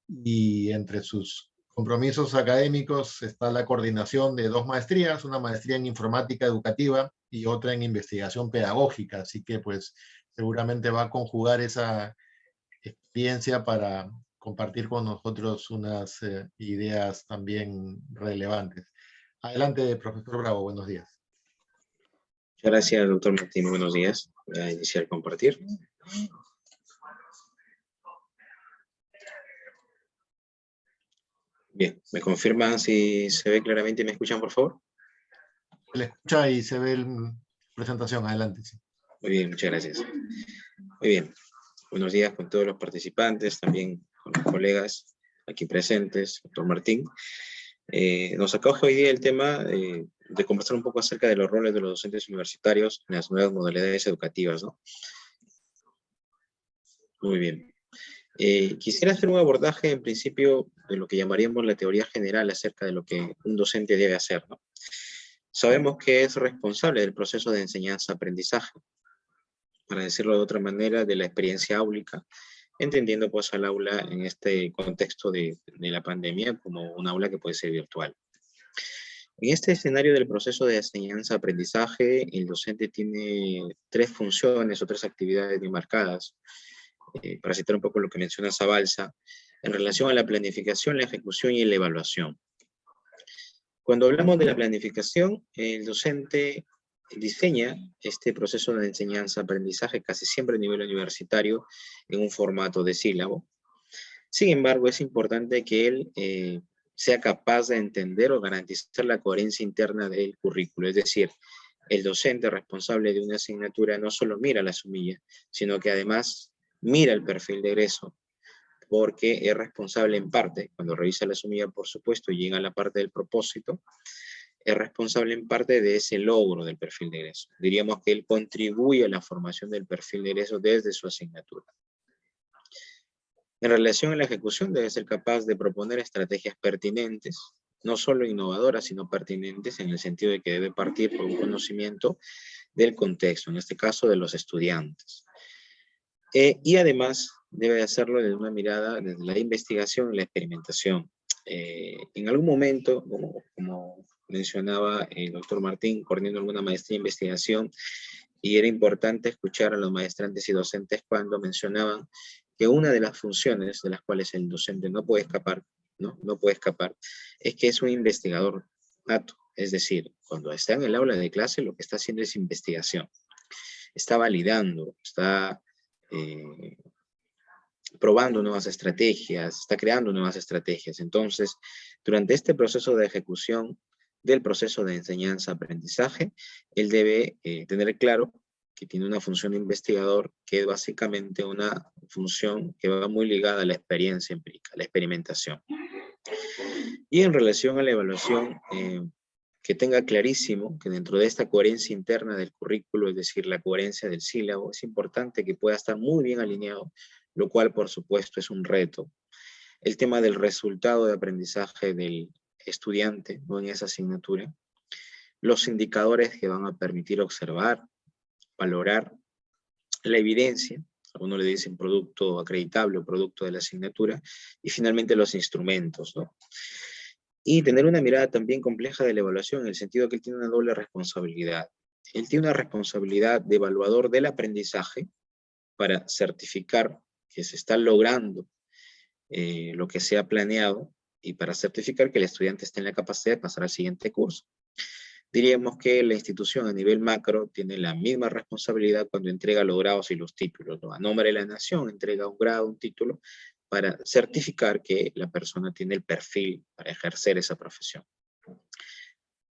Y entre sus compromisos académicos está la coordinación de 2 maestrías, una maestría en informática educativa y otra en investigación pedagógica. Así que pues seguramente va a conjugar esa experiencia para compartir con nosotros unas ideas también relevantes. Adelante, profesor Bravo, buenos días. Muchas gracias, doctor Martín. Buenos días. Voy a iniciar a compartir. Bien, ¿me confirman si se ve claramente y me escuchan, por favor? Se le escucha y se ve la presentación. Adelante. Sí. Muy bien, muchas gracias. Muy bien. Buenos días con todos los participantes, también con los colegas aquí presentes, doctor Martín. Nos acoge hoy día el tema de conversar un poco acerca de los roles de los docentes universitarios en las nuevas modalidades educativas, ¿no? Muy bien. Quisiera hacer un abordaje en principio de lo que llamaríamos la teoría general acerca de lo que un docente debe hacer, ¿no? Sabemos que es responsable del proceso de enseñanza-aprendizaje, para decirlo de otra manera, de la experiencia áulica, entendiendo pues al aula en este contexto de la pandemia como un aula que puede ser virtual. En este escenario del proceso de enseñanza-aprendizaje, el docente tiene 3 funciones o 3 actividades bien marcadas. Para citar un poco lo que menciona Zabalza, en relación a la planificación, la ejecución y la evaluación. Cuando hablamos de la planificación, el docente diseña este proceso de enseñanza-aprendizaje casi siempre a nivel universitario en un formato de sílabo. Sin embargo, es importante que él sea capaz de entender o garantizar la coherencia interna del currículo, es decir, el docente responsable de una asignatura no solo mira la sumilla, sino que además mira el perfil de egreso, porque es responsable en parte, cuando revisa la sumilla, por supuesto, y llega a la parte del propósito, es responsable en parte de ese logro del perfil de egreso. Diríamos que él contribuye a la formación del perfil de egreso desde su asignatura. En relación a la ejecución, debe ser capaz de proponer estrategias pertinentes no solo innovadoras, sino pertinentes en el sentido de que debe partir por un conocimiento del contexto, en este caso de los estudiantes. Y además debe hacerlo desde una mirada desde la investigación y la experimentación. En algún momento, como mencionaba el doctor Martín, coordinando alguna maestría en investigación, y era importante escuchar a los maestrantes y docentes cuando mencionaban que una de las funciones de las cuales el docente no puede escapar, no puede escapar, es que es un investigador nato. Es decir, cuando está en el aula de clase, lo que está haciendo es investigación. Está validando, está probando nuevas estrategias, está creando nuevas estrategias. Entonces, durante este proceso de ejecución del proceso de enseñanza-aprendizaje, él debe tener claro que tiene una función de investigador, que es básicamente una función que va muy ligada a la experiencia empírica, la experimentación. Y en relación a la evaluación, que tenga clarísimo que dentro de esta coherencia interna del currículo, es decir, la coherencia del sílabo, es importante que pueda estar muy bien alineado, lo cual por supuesto es un reto. El tema del resultado de aprendizaje del estudiante, ¿no?, en esa asignatura, los indicadores que van a permitir observar, valorar la evidencia, algunos le dicen producto acreditable o producto de la asignatura, y finalmente los instrumentos, ¿no? Y tener una mirada también compleja de la evaluación, en el sentido que él tiene una doble responsabilidad. Él tiene una responsabilidad de evaluador del aprendizaje para certificar que se está logrando lo que se ha planeado y para certificar que el estudiante está en la capacidad de pasar al siguiente curso. Diríamos que la institución a nivel macro tiene la misma responsabilidad cuando entrega los grados y los títulos, ¿no? A nombre de la nación entrega un grado, un título, para certificar que la persona tiene el perfil para ejercer esa profesión.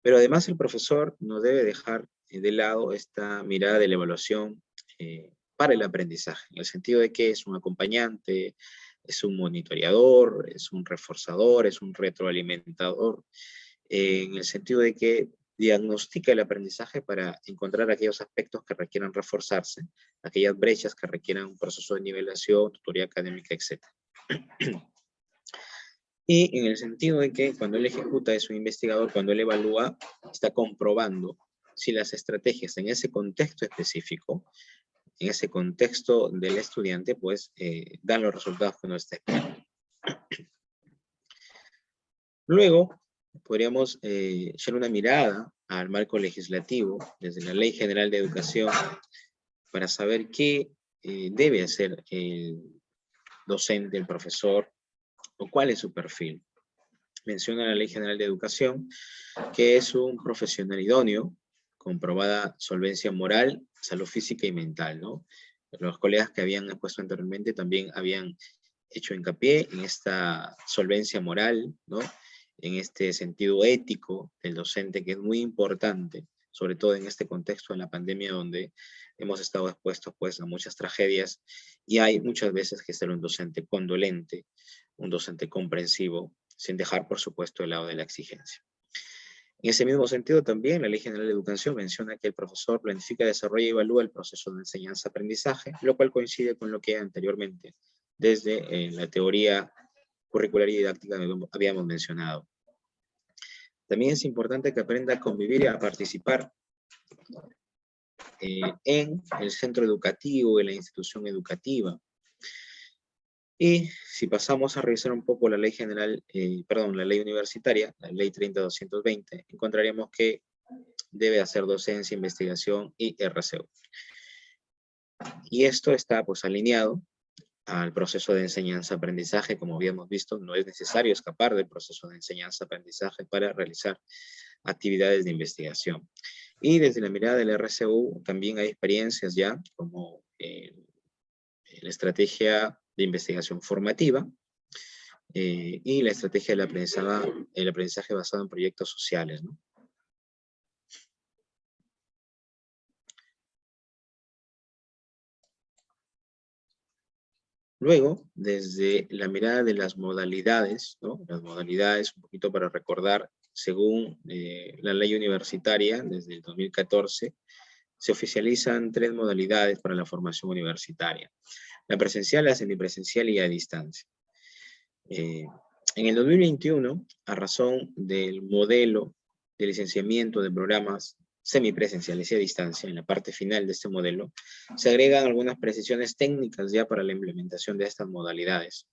Pero además el profesor no debe dejar de lado esta mirada de la evaluación para el aprendizaje, en el sentido de que es un acompañante, es un monitoreador, es un reforzador, es un retroalimentador, en el sentido de que diagnostica el aprendizaje para encontrar aquellos aspectos que requieran reforzarse, aquellas brechas que requieran un proceso de nivelación, tutoría académica, etc. Y en el sentido de que cuando él ejecuta es un investigador, cuando él evalúa, está comprobando si las estrategias en ese contexto específico, en ese contexto del estudiante, pues dan los resultados que uno está esperando. Luego, podríamos echar una mirada al marco legislativo desde la Ley General de Educación para saber qué debe hacer el docente, el profesor, o cuál es su perfil. Menciona la Ley General de Educación que es un profesional idóneo, comprobada solvencia moral, salud física y mental, ¿no? Los colegas que habían expuesto anteriormente también habían hecho hincapié en esta solvencia moral, ¿no?, en este sentido ético del docente, que es muy importante, sobre todo en este contexto de la pandemia, donde hemos estado expuestos pues a muchas tragedias, y hay muchas veces que ser un docente condolente, un docente comprensivo, sin dejar por supuesto el lado de la exigencia. En ese mismo sentido también la Ley General de Educación menciona que el profesor planifica, desarrolla y evalúa el proceso de enseñanza-aprendizaje, lo cual coincide con lo que anteriormente desde la teoría curricular y didáctica habíamos mencionado. También es importante que aprenda a convivir y a participar en el centro educativo, en la institución educativa. Y si pasamos a revisar un poco la ley general, la ley universitaria, la ley 30.220, encontraríamos que debe hacer docencia, investigación y RCU. Y esto está pues alineado al proceso de enseñanza-aprendizaje. Como habíamos visto, no es necesario escapar del proceso de enseñanza-aprendizaje para realizar actividades de investigación. Y desde la mirada del RCU también hay experiencias ya, como la estrategia de investigación formativa y la estrategia del aprendizaje basado en proyectos sociales, ¿no? Luego, desde la mirada de las modalidades, ¿no? Las modalidades, un poquito para recordar, según la ley universitaria, desde el 2014, se oficializan 3 modalidades para la formación universitaria: la presencial, la semipresencial y a distancia. En el 2021, a razón del modelo de licenciamiento de programas semipresenciales y a distancia, en la parte final de este modelo, se agregan algunas precisiones técnicas ya para la implementación de estas modalidades,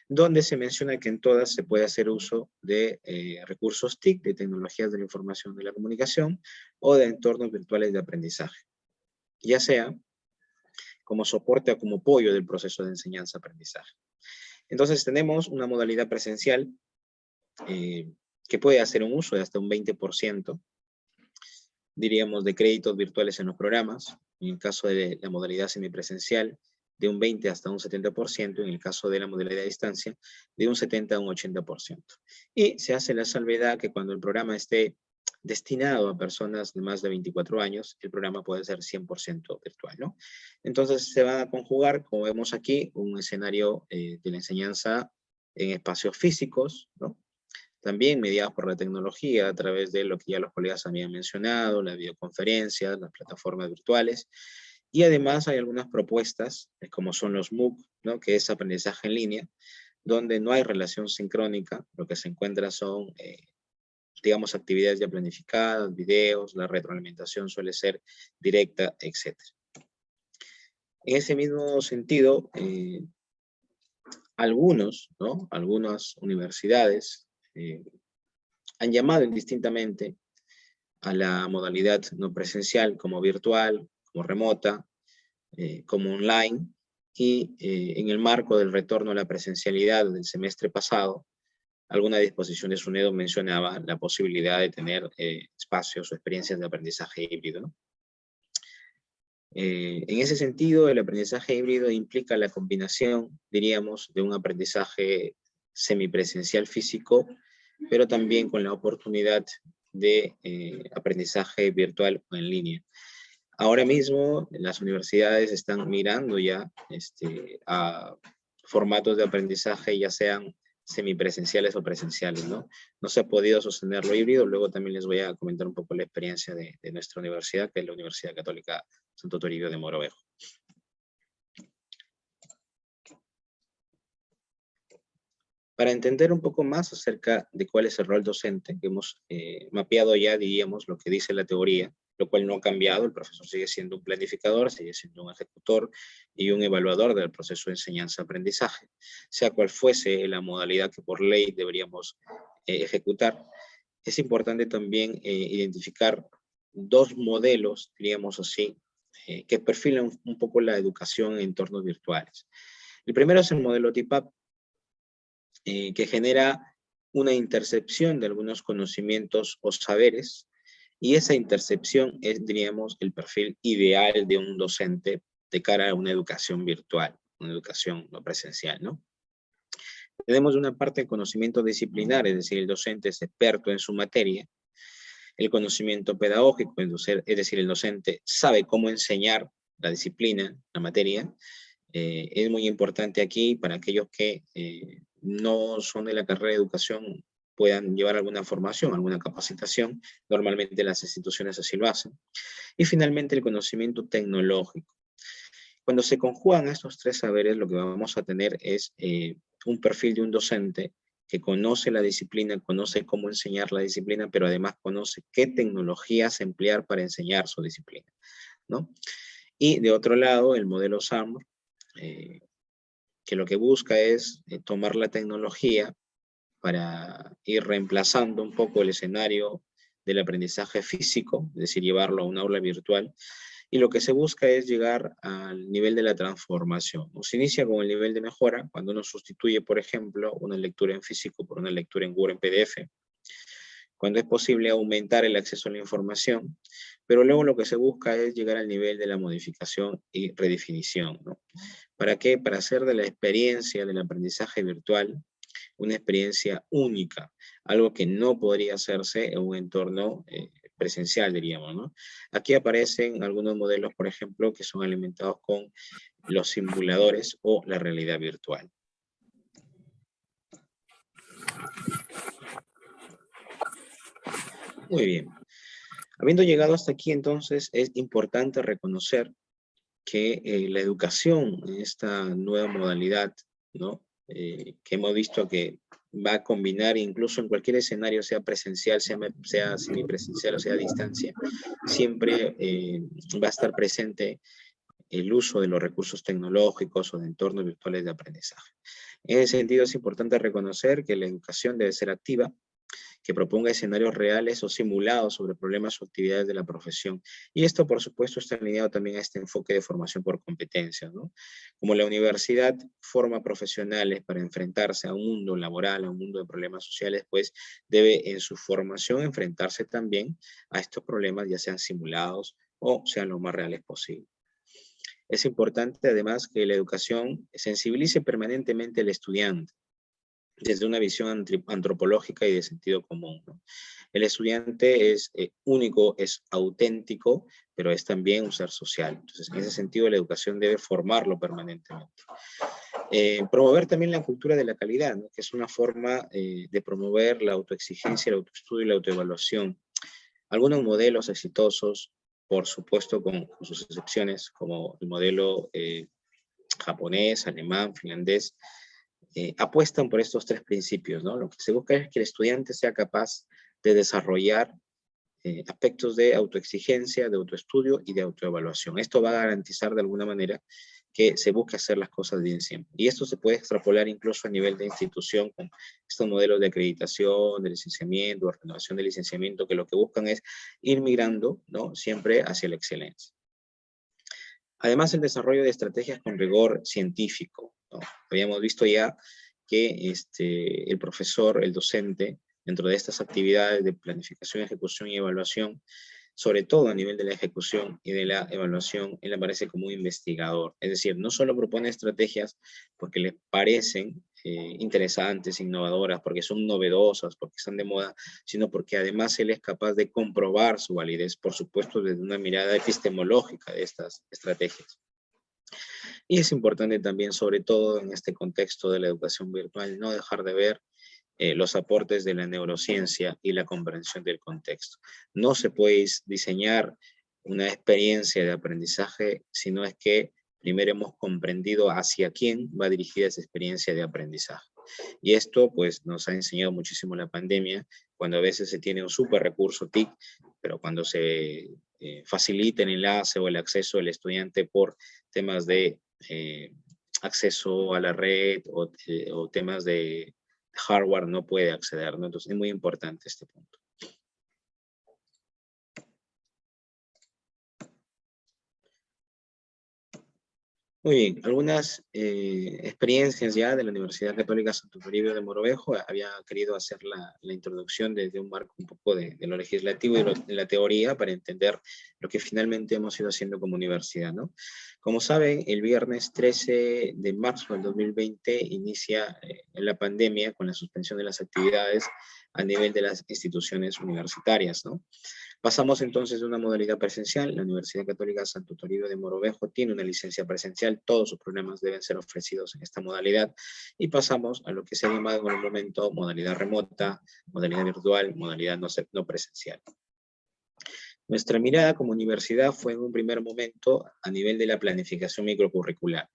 donde se menciona que en todas se puede hacer uso de recursos TIC, de tecnologías de la información y de la comunicación, o de entornos virtuales de aprendizaje, ya sea como soporte o como apoyo del proceso de enseñanza-aprendizaje. Entonces tenemos una modalidad presencial que puede hacer un uso de hasta un 20%, diríamos, de créditos virtuales en los programas, en el caso de la modalidad semipresencial, de un 20 hasta un 70%, en el caso de la modalidad a distancia, de un 70 a un 80%. Y se hace la salvedad que cuando el programa esté destinado a personas de más de 24 años, el programa puede ser 100% virtual, ¿no? Entonces se va a conjugar, como vemos aquí, un escenario de la enseñanza en espacios físicos, ¿no? También mediados por la tecnología a través de lo que ya los colegas habían mencionado, las videoconferencias, las plataformas virtuales. Y además hay algunas propuestas, como son los MOOC, ¿no? Que es aprendizaje en línea, donde no hay relación sincrónica, lo que se encuentra son, digamos, actividades ya planificadas, videos, la retroalimentación suele ser directa, etc. En ese mismo sentido, algunas universidades han llamado indistintamente a la modalidad no presencial como virtual, como remota, como online, y en el marco del retorno a la presencialidad del semestre pasado, alguna disposición de SUNEDO mencionaba la posibilidad de tener espacios o experiencias de aprendizaje híbrido, ¿no? En ese sentido, el aprendizaje híbrido implica la combinación, diríamos, de un aprendizaje semipresencial físico, pero también con la oportunidad de aprendizaje virtual o en línea. Ahora mismo las universidades están mirando ya a formatos de aprendizaje, ya sean semipresenciales o presenciales, ¿no? No se ha podido sostener lo híbrido. Luego también les voy a comentar un poco la experiencia de nuestra universidad, que es la Universidad Católica Santo Toribio de Mogrovejo. Para entender un poco más acerca de cuál es el rol docente, que hemos mapeado ya, diríamos, lo que dice la teoría, lo cual no ha cambiado. El profesor sigue siendo un planificador, sigue siendo un ejecutor y un evaluador del proceso de enseñanza-aprendizaje, sea cual fuese la modalidad que por ley deberíamos ejecutar. Es importante también identificar dos modelos, diríamos así, que perfilan un poco la educación en entornos virtuales. El primero es el modelo TIPAP, que genera una intercepción de algunos conocimientos o saberes, y esa intercepción es, diríamos, el perfil ideal de un docente de cara a una educación virtual, una educación no presencial, ¿no? Tenemos una parte de conocimiento disciplinar, es decir, el docente es experto en su materia. El conocimiento pedagógico, es decir, el docente sabe cómo enseñar la disciplina, la materia. Es muy importante aquí para aquellos que no son de la carrera de educación, puedan llevar alguna formación, alguna capacitación. Normalmente las instituciones así lo hacen. Y finalmente el conocimiento tecnológico. Cuando se conjugan estos tres saberes, lo que vamos a tener es un perfil de un docente que conoce la disciplina, conoce cómo enseñar la disciplina, pero además conoce qué tecnologías emplear para enseñar su disciplina, ¿no? Y de otro lado, el modelo SAMR, que lo que busca es tomar la tecnología para ir reemplazando un poco el escenario del aprendizaje físico, es decir, llevarlo a un aula virtual, y lo que se busca es llegar al nivel de la transformación. Se inicia con el nivel de mejora, cuando uno sustituye, por ejemplo, una lectura en físico por una lectura en Word en PDF, cuando es posible aumentar el acceso a la información, pero luego lo que se busca es llegar al nivel de la modificación y redefinición, ¿no? ¿Para qué? Para hacer de la experiencia del aprendizaje virtual una experiencia única, algo que no podría hacerse en un entorno presencial, diríamos, ¿no? Aquí aparecen algunos modelos, por ejemplo, que son alimentados con los simuladores o la realidad virtual. Muy bien. Habiendo llegado hasta aquí, entonces, es importante reconocer que la educación en esta nueva modalidad, ¿no?, que hemos visto que va a combinar incluso en cualquier escenario, sea presencial, sea semipresencial o sea a distancia, siempre va a estar presente el uso de los recursos tecnológicos o de entornos virtuales de aprendizaje. En ese sentido, es importante reconocer que la educación debe ser activa, que proponga escenarios reales o simulados sobre problemas o actividades de la profesión. Y esto, por supuesto, está alineado también a este enfoque de formación por competencias, ¿no? Como la universidad forma profesionales para enfrentarse a un mundo laboral, a un mundo de problemas sociales, pues debe en su formación enfrentarse también a estos problemas, ya sean simulados o sean lo más reales posible. Es importante, además, que la educación sensibilice permanentemente al estudiante, desde una visión antropológica y de sentido común, ¿no? El estudiante es único, es auténtico, pero es también un ser social. Entonces, en ese sentido, la educación debe formarlo permanentemente. Promover también la cultura de la calidad, ¿no? Que es una forma de promover la autoexigencia, el autoestudio y la autoevaluación. Algunos modelos exitosos, por supuesto con sus excepciones, como el modelo japonés, alemán, finlandés, apuestan por estos tres principios, ¿no? Lo que se busca es que el estudiante sea capaz de desarrollar aspectos de autoexigencia, de autoestudio y de autoevaluación. Esto va a garantizar de alguna manera que se busque hacer las cosas bien siempre. Y esto se puede extrapolar incluso a nivel de institución con estos modelos de acreditación, de licenciamiento, de renovación de licenciamiento, que lo que buscan es ir migrando, ¿no? Siempre hacia la excelencia. Además, el desarrollo de estrategias con rigor científico, ¿no? Habíamos visto ya que el profesor, el docente, dentro de estas actividades de planificación, ejecución y evaluación, sobre todo a nivel de la ejecución y de la evaluación, él aparece como un investigador. Es decir, no solo propone estrategias porque le parecen interesantes, innovadoras, porque son novedosas, porque están de moda, sino porque además él es capaz de comprobar su validez, por supuesto, desde una mirada epistemológica de estas estrategias. Y es importante también, sobre todo en este contexto de la educación virtual, no dejar de ver los aportes de la neurociencia y la comprensión del contexto. No se puede diseñar una experiencia de aprendizaje si no es que primero hemos comprendido hacia quién va dirigida esa experiencia de aprendizaje. Y esto pues nos ha enseñado muchísimo la pandemia, cuando a veces se tiene un súper recurso TIC, pero cuando se facilita el enlace o el acceso del estudiante por temas de acceso a la red o temas de hardware no puede acceder, ¿no? Entonces es muy importante este punto. Muy bien, algunas experiencias ya de la Universidad Católica Santo Toribio de Mogrovejo. Había querido hacer la introducción desde un marco un poco de lo legislativo y de la teoría para entender lo que finalmente hemos ido haciendo como universidad, ¿no? Como saben, el viernes 13 de marzo del 2020 inicia la pandemia con la suspensión de las actividades a nivel de las instituciones universitarias, ¿no? Pasamos entonces de una modalidad presencial. La Universidad Católica Santo Toribio de Mogrovejo tiene una licencia presencial. Todos sus programas deben ser ofrecidos en esta modalidad. Y pasamos a lo que se ha llamado en el momento modalidad remota, modalidad virtual, modalidad no presencial. Nuestra mirada como universidad fue en un primer momento a nivel de la planificación microcurricular.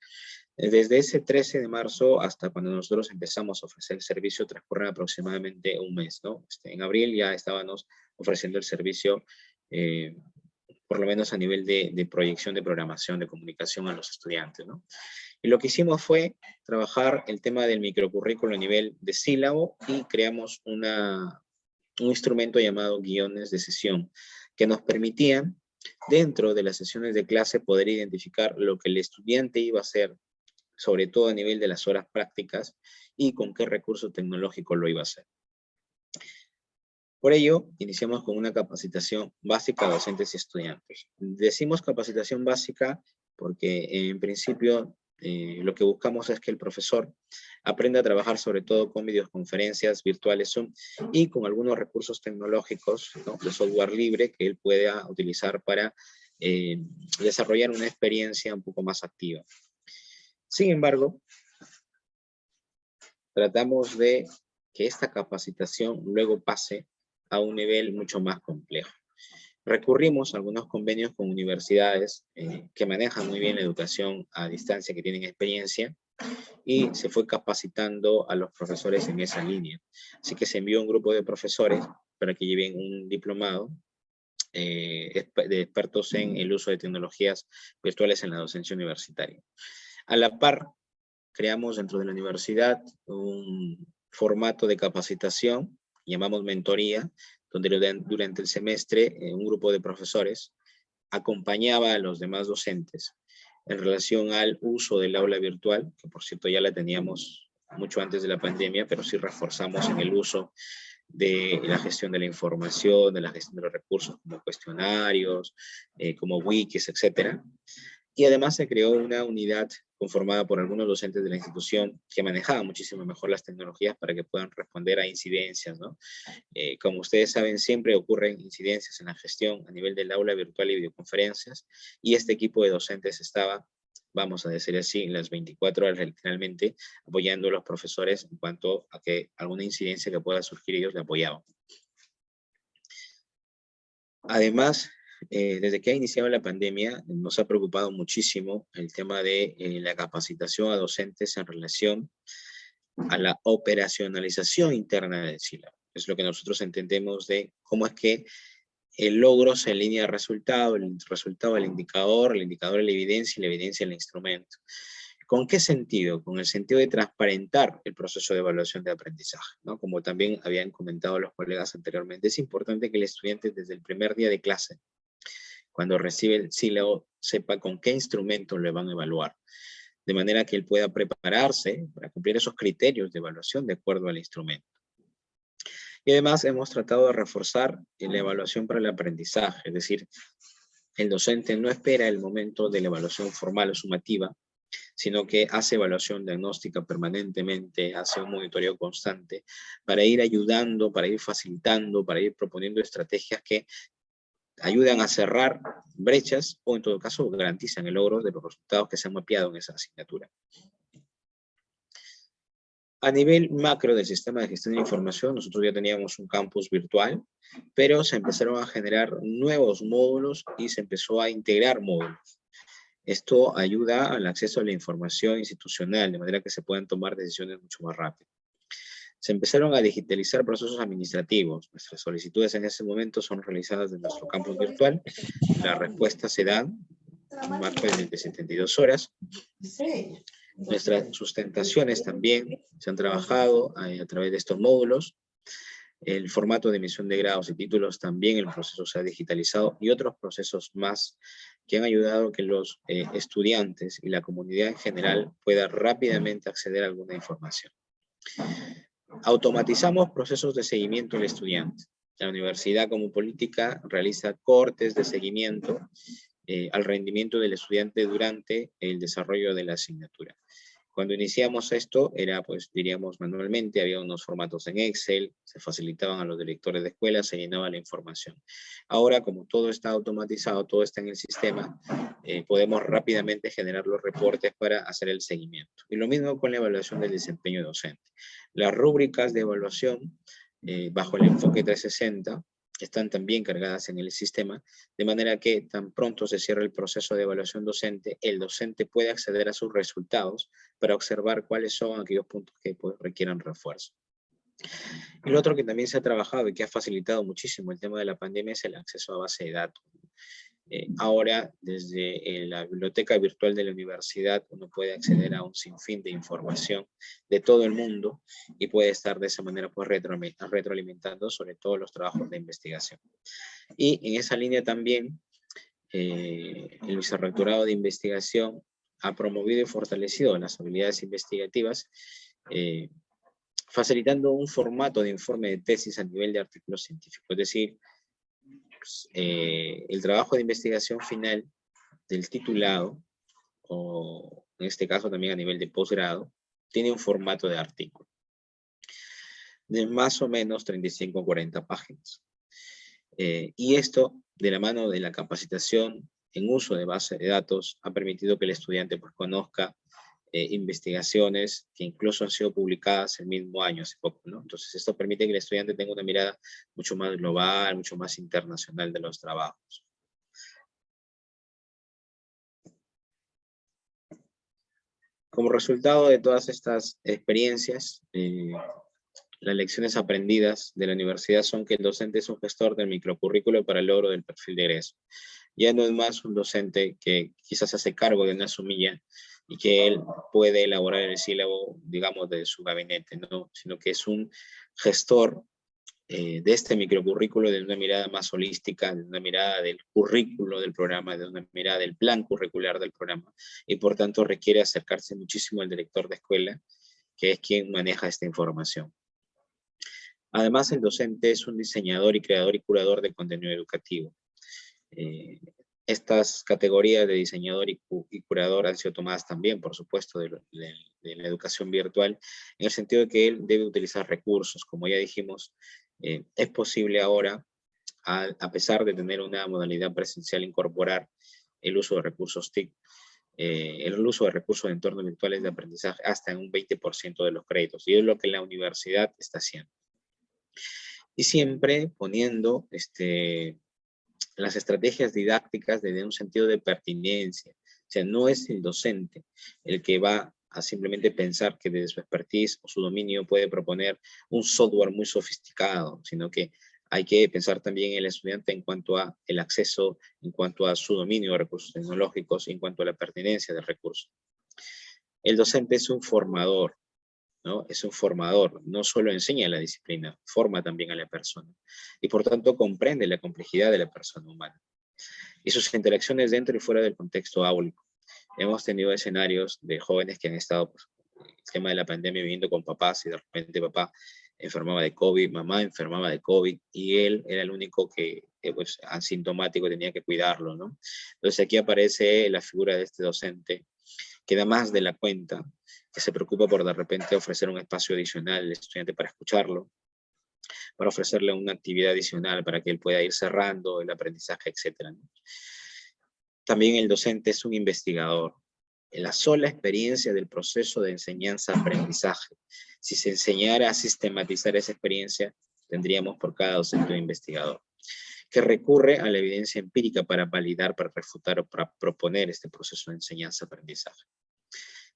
Desde ese 13 de marzo hasta cuando nosotros empezamos a ofrecer el servicio transcurre aproximadamente un mes, ¿no? En abril ya estábamos ofreciendo el servicio, por lo menos a nivel de proyección de programación, de comunicación a los estudiantes, ¿no? Y lo que hicimos fue trabajar el tema del microcurrículo a nivel de sílabo y creamos un instrumento llamado guiones de sesión, que nos permitían, dentro de las sesiones de clase, poder identificar lo que el estudiante iba a hacer, sobre todo a nivel de las horas prácticas, y con qué recurso tecnológico lo iba a hacer. Por ello, iniciamos con una capacitación básica a docentes y estudiantes. Decimos capacitación básica porque en principio lo que buscamos es que el profesor aprenda a trabajar sobre todo con videoconferencias virtuales Zoom y con algunos recursos tecnológicos, ¿no?, de software libre que él pueda utilizar para desarrollar una experiencia un poco más activa. Sin embargo, tratamos de que esta capacitación luego pase a un nivel mucho más complejo. Recurrimos a algunos convenios con universidades que manejan muy bien la educación a distancia, que tienen experiencia, y se fue capacitando a los profesores en esa línea. Así que se envió un grupo de profesores para que lleven un diplomado de expertos en el uso de tecnologías virtuales en la docencia universitaria. A la par, creamos dentro de la universidad un formato de capacitación, llamamos mentoría, donde durante el semestre un grupo de profesores acompañaba a los demás docentes en relación al uso del aula virtual, que por cierto ya la teníamos mucho antes de la pandemia, pero sí reforzamos en el uso de la gestión de la información, de la gestión de los recursos como cuestionarios, como wikis, etc. Y además se creó una unidad conformada por algunos docentes de la institución que manejaban muchísimo mejor las tecnologías para que puedan responder a incidencias, ¿no? Como ustedes saben, siempre ocurren incidencias en la gestión a nivel del aula virtual y videoconferencias, y este equipo de docentes estaba, vamos a decir así, las 24 horas literalmente apoyando a los profesores en cuanto a que alguna incidencia que pueda surgir ellos le apoyaban. Además, desde que ha iniciado la pandemia, nos ha preocupado muchísimo el tema de la capacitación a docentes en relación a la operacionalización interna del sílabo. Es lo que nosotros entendemos de cómo es que el logro se alinea al resultado, el resultado al indicador, el indicador a la evidencia y la evidencia al instrumento. ¿Con qué sentido? Con el sentido de transparentar el proceso de evaluación de aprendizaje, ¿no? Como también habían comentado los colegas anteriormente, es importante que el estudiante desde el primer día de clase, cuando recibe el sílabo, sepa con qué instrumento le van a evaluar, de manera que él pueda prepararse para cumplir esos criterios de evaluación de acuerdo al instrumento. Y además hemos tratado de reforzar la evaluación para el aprendizaje, es decir, el docente no espera el momento de la evaluación formal o sumativa, sino que hace evaluación diagnóstica permanentemente, hace un monitoreo constante para ir ayudando, para ir facilitando, para ir proponiendo estrategias que ayudan a cerrar brechas o en todo caso garantizan el logro de los resultados que se han mapeado en esa asignatura. A nivel macro del sistema de gestión de información, nosotros ya teníamos un campus virtual, pero se empezaron a generar nuevos módulos y se empezó a integrar módulos. Esto ayuda al acceso a la información institucional, de manera que se puedan tomar decisiones mucho más rápido. Se empezaron a digitalizar procesos administrativos. Nuestras solicitudes en ese momento son realizadas en nuestro campus virtual. Las respuestas se dan en un marco de 72 horas. Nuestras sustentaciones también se han trabajado a través de estos módulos. El formato de emisión de grados y títulos también el proceso se ha digitalizado y otros procesos más que han ayudado a que los estudiantes y la comunidad en general pueda rápidamente acceder a alguna información. Automatizamos procesos de seguimiento del estudiante. La universidad como política realiza cortes de seguimiento al rendimiento del estudiante durante el desarrollo de la asignatura. Cuando iniciamos esto, era, pues, diríamos manualmente, había unos formatos en Excel, se facilitaban a los directores de escuela, se llenaba la información. Ahora, como todo está automatizado, todo está en el sistema, podemos rápidamente generar los reportes para hacer el seguimiento. Y lo mismo con la evaluación del desempeño docente. Las rúbricas de evaluación, bajo el enfoque 360, están también cargadas en el sistema, de manera que tan pronto se cierra el proceso de evaluación docente, el docente puede acceder a sus resultados para observar cuáles son aquellos puntos que pues, requieran refuerzo. Y lo otro que también se ha trabajado y que ha facilitado muchísimo el tema de la pandemia es el acceso a base de datos. Ahora, desde la biblioteca virtual de la universidad, uno puede acceder a un sinfín de información de todo el mundo y puede estar de esa manera pues, retroalimentando sobre todo los trabajos de investigación. Y en esa línea también, el Vicerrectorado de Investigación ha promovido y fortalecido las habilidades investigativas, facilitando un formato de informe de tesis a nivel de artículos científicos, es decir, el trabajo de investigación final del titulado, o en este caso también a nivel de posgrado, tiene un formato de artículo de más o menos 35 o 40 páginas. Y esto, de la mano de la capacitación en uso de base de datos, ha permitido que el estudiante pues, conozca investigaciones que incluso han sido publicadas el mismo año, hace poco, ¿no? Entonces esto permite que el estudiante tenga una mirada mucho más global, mucho más internacional de los trabajos. Como resultado de todas estas experiencias, las lecciones aprendidas de la universidad son que el docente es un gestor del microcurrículo para el logro del perfil de egreso. Ya no es más un docente que quizás se hace cargo de una sumilla y que él puede elaborar el sílabo, digamos, de su gabinete, ¿no? Sino que es un gestor de este microcurrículo de una mirada más holística, de una mirada del currículo del programa, de una mirada del plan curricular del programa, y por tanto requiere acercarse muchísimo al director de escuela, que es quien maneja esta información. Además, el docente es un diseñador y creador y curador de contenido educativo. Estas categorías de diseñador y curador han sido tomadas también, por supuesto, de la educación virtual, en el sentido de que él debe utilizar recursos. Como ya dijimos, es posible ahora, a pesar de tener una modalidad presencial, incorporar el uso de recursos TIC, el uso de recursos de entornos virtuales de aprendizaje hasta en un 20% de los créditos. Y es lo que la universidad está haciendo. Y siempre poniendo las estrategias didácticas desde un sentido de pertinencia. O sea, no es el docente el que va a simplemente pensar que desde su expertise o su dominio puede proponer un software muy sofisticado, sino que hay que pensar también en el estudiante en cuanto a el acceso, en cuanto a su dominio de recursos tecnológicos, en cuanto a la pertinencia del recurso. El docente es un formador, ¿no? Es un formador, no solo enseña la disciplina, forma también a la persona. Y por tanto comprende la complejidad de la persona humana. Y sus interacciones dentro y fuera del contexto áulico. Hemos tenido escenarios de jóvenes que han estado, pues, el tema de la pandemia viviendo con papás y de repente papá enfermaba de COVID, mamá enfermaba de COVID y él era el único que pues, asintomático, tenía que cuidarlo, ¿no? Entonces aquí aparece la figura de este docente que da más de la cuenta, que se preocupa por de repente ofrecer un espacio adicional al estudiante para escucharlo, para ofrecerle una actividad adicional para que él pueda ir cerrando el aprendizaje, etc., ¿no? También el docente es un investigador. En la sola experiencia del proceso de enseñanza-aprendizaje, si se enseñara a sistematizar esa experiencia, tendríamos por cada docente un investigador, que recurre a la evidencia empírica para validar, para refutar o para proponer este proceso de enseñanza-aprendizaje.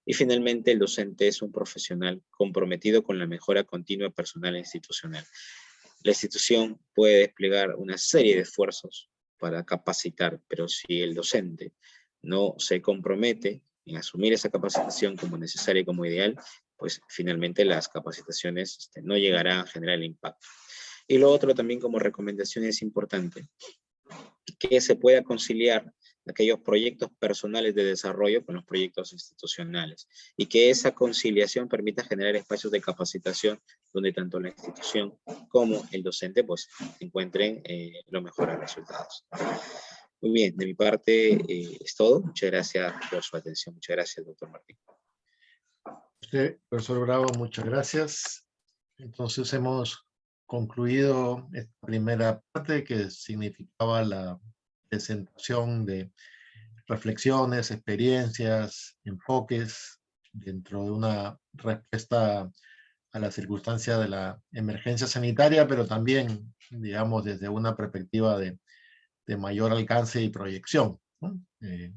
Y finalmente, el docente es un profesional comprometido con la mejora continua personal e institucional. La institución puede desplegar una serie de esfuerzos para capacitar, pero si el docente no se compromete en asumir esa capacitación como necesaria y como ideal, pues finalmente las capacitaciones no llegarán a generar el impacto. Y lo otro también como recomendación es importante, que se pueda conciliar aquellos proyectos personales de desarrollo con los proyectos institucionales y que esa conciliación permita generar espacios de capacitación donde tanto la institución como el docente pues encuentren los mejores resultados. Muy bien, de mi parte es todo. Muchas gracias por su atención. Muchas gracias, doctor Martín. Usted, profesor Bravo, muchas gracias. Entonces hemos concluido esta primera parte que significaba la presentación de reflexiones, experiencias, enfoques dentro de una respuesta a la circunstancia de la emergencia sanitaria, pero también, digamos, desde una perspectiva de mayor alcance y proyección, ¿no?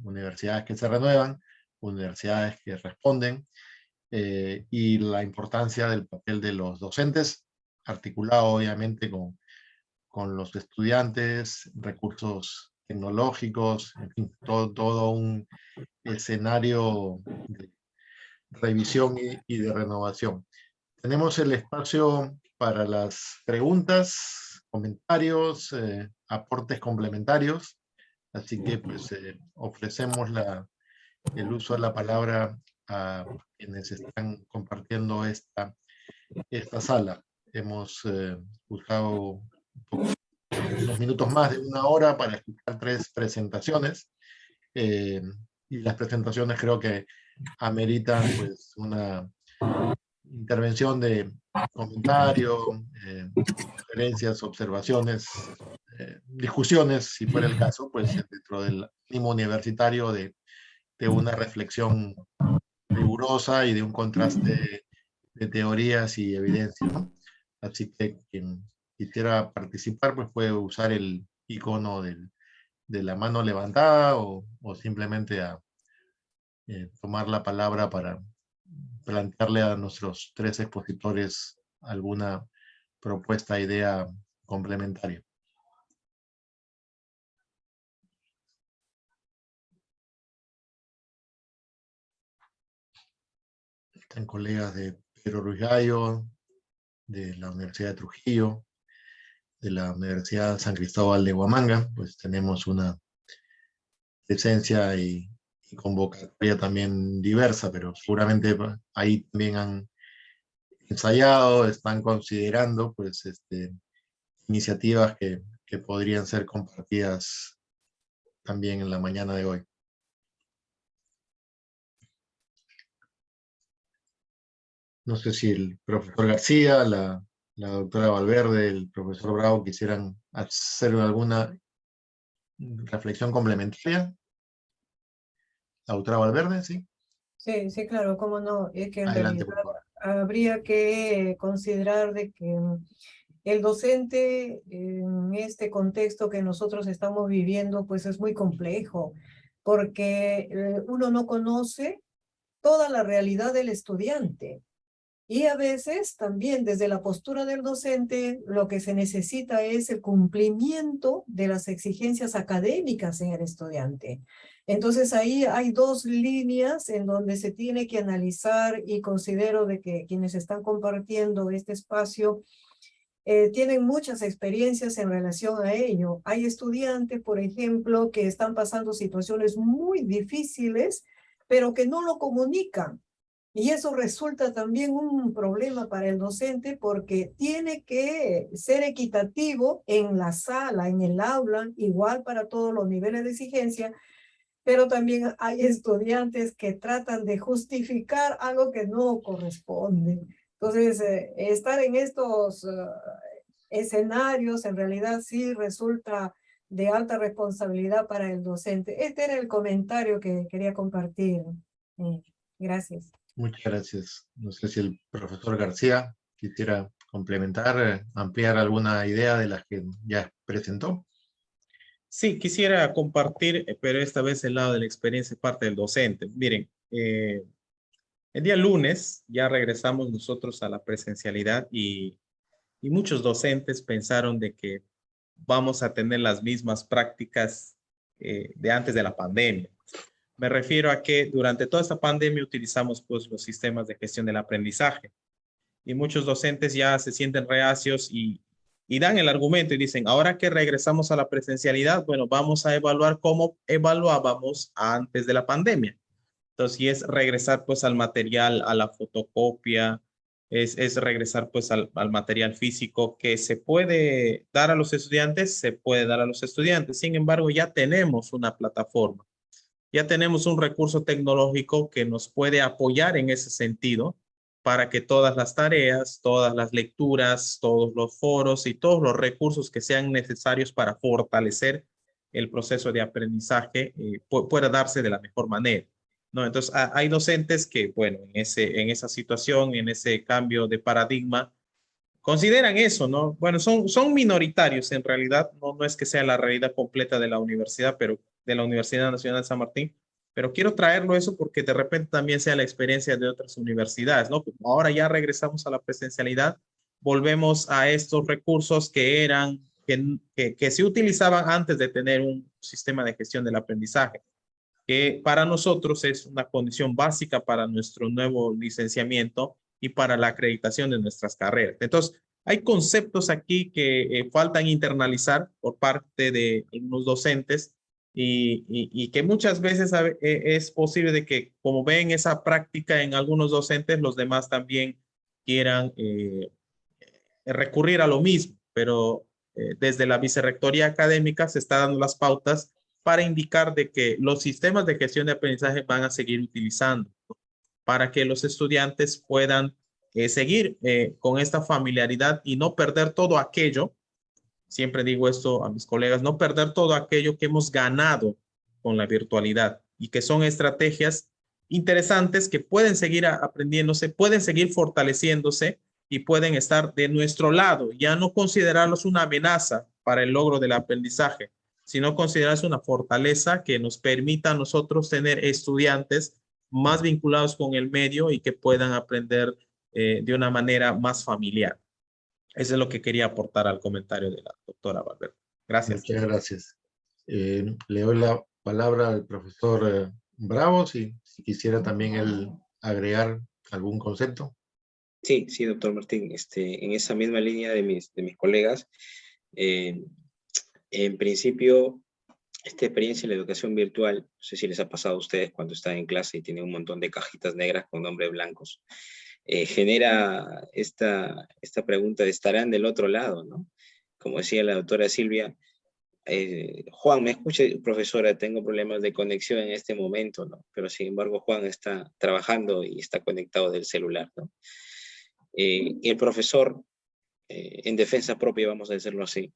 Universidades que se renuevan, universidades que responden, y la importancia del papel de los docentes, articulado obviamente con los estudiantes, recursos tecnológicos, en fin, todo un escenario de revisión y de renovación. Tenemos el espacio para las preguntas, comentarios, aportes complementarios, así que pues ofrecemos el uso de la palabra a quienes están compartiendo esta sala. Hemos usado unos minutos más de una hora para escuchar 3 presentaciones, y las presentaciones creo que ameritan pues una intervención de comentario, sugerencias, observaciones, discusiones, si fuera el caso, pues dentro del ánimo universitario de una reflexión rigurosa y de un contraste de teorías y evidencias, ¿no? Así que quien quisiera participar, pues puede usar el icono de la mano levantada o simplemente tomar la palabra para plantearle a nuestros 3 expositores alguna propuesta, idea complementaria. Están colegas de Pedro Ruiz Gallo, de la Universidad de Trujillo, de la Universidad San Cristóbal de Huamanga. Pues tenemos una presencia y convocatoria también diversa, pero seguramente ahí también han ensayado, están considerando pues iniciativas que podrían ser compartidas también en la mañana de hoy. No sé si el profesor García, la doctora Valverde, el profesor Bravo quisieran hacer alguna reflexión complementaria. La doctora Valverde, sí. Sí, claro, cómo no. Es que en Adelante, realidad por favor. habría que considerar de que el docente en este contexto que nosotros estamos viviendo, pues es muy complejo, porque uno no conoce toda la realidad del estudiante. Y a veces también desde la postura del docente lo que se necesita es el cumplimiento de las exigencias académicas en el estudiante. Entonces ahí hay 2 líneas en donde se tiene que analizar, y considero de que quienes están compartiendo este espacio tienen muchas experiencias en relación a ello. Hay estudiantes, por ejemplo, que están pasando situaciones muy difíciles, pero que no lo comunican. Y eso resulta también un problema para el docente, porque tiene que ser equitativo en la sala, en el aula, igual para todos los niveles de exigencia, pero también hay estudiantes que tratan de justificar algo que no corresponde. Entonces, estar en estos escenarios en realidad sí resulta de alta responsabilidad para el docente. Este era el comentario que quería compartir. Gracias. Muchas gracias. No sé si el profesor García quisiera complementar, ampliar alguna idea de las que ya presentó. Sí, quisiera compartir, pero esta vez el lado de la experiencia parte del docente. Miren, el día lunes ya regresamos nosotros a la presencialidad y muchos docentes pensaron de que vamos a tener las mismas prácticas de antes de la pandemia. Me refiero a que durante toda esta pandemia utilizamos pues los sistemas de gestión del aprendizaje y muchos docentes ya se sienten reacios y dan el argumento y dicen, ahora que regresamos a la presencialidad, bueno, vamos a evaluar cómo evaluábamos antes de la pandemia. Entonces, y es regresar pues al material, a la fotocopia, es regresar pues al material físico que se puede dar a los estudiantes, se puede dar a los estudiantes. Sin embargo, ya tenemos una plataforma, ya tenemos un recurso tecnológico que nos puede apoyar en ese sentido para que todas las tareas, todas las lecturas, todos los foros y todos los recursos que sean necesarios para fortalecer el proceso de aprendizaje pueda darse de la mejor manera, ¿no? Entonces, hay docentes que, bueno, en esa situación, en ese cambio de paradigma, consideran eso, ¿no? Bueno, son minoritarios en realidad, no es que sea la realidad completa de la universidad, pero de la Universidad Nacional de San Martín, pero quiero traerlo eso porque de repente también sea la experiencia de otras universidades, ¿no? Como ahora ya regresamos a la presencialidad, volvemos a estos recursos que se utilizaban antes de tener un sistema de gestión del aprendizaje, que para nosotros es una condición básica para nuestro nuevo licenciamiento y para la acreditación de nuestras carreras. Entonces, hay conceptos aquí que faltan internalizar por parte de algunos docentes y que muchas veces es posible de que, como ven esa práctica en algunos docentes, los demás también quieran recurrir a lo mismo, pero desde la vicerrectoría académica se está dando las pautas para indicar de que los sistemas de gestión de aprendizaje van a seguir utilizando para que los estudiantes puedan seguir con esta familiaridad y no perder todo aquello, siempre digo esto a mis colegas, no perder todo aquello que hemos ganado con la virtualidad y que son estrategias interesantes que pueden seguir aprendiéndose, pueden seguir fortaleciéndose y pueden estar de nuestro lado, ya no considerarlos una amenaza para el logro del aprendizaje, sino considerarse una fortaleza que nos permita a nosotros tener estudiantes más vinculados con el medio y que puedan aprender de una manera más familiar. Eso es lo que quería aportar al comentario de la doctora Valverde. Gracias. Muchas gracias. Le doy la palabra al profesor Bravo, si quisiera también él agregar algún concepto. Sí, sí, doctor Martín, en esa misma línea de mis colegas, en principio, esta experiencia en la educación virtual, no sé si les ha pasado a ustedes cuando están en clase y tienen un montón de cajitas negras con nombres blancos, genera esta pregunta de ¿estarán del otro lado, no? Como decía la doctora Silvia, Juan, ¿me escucha, profesora? Tengo problemas de conexión en este momento, ¿no? Pero sin embargo, Juan está trabajando y está conectado del celular, ¿no? Y el profesor, en defensa propia, vamos a decirlo así,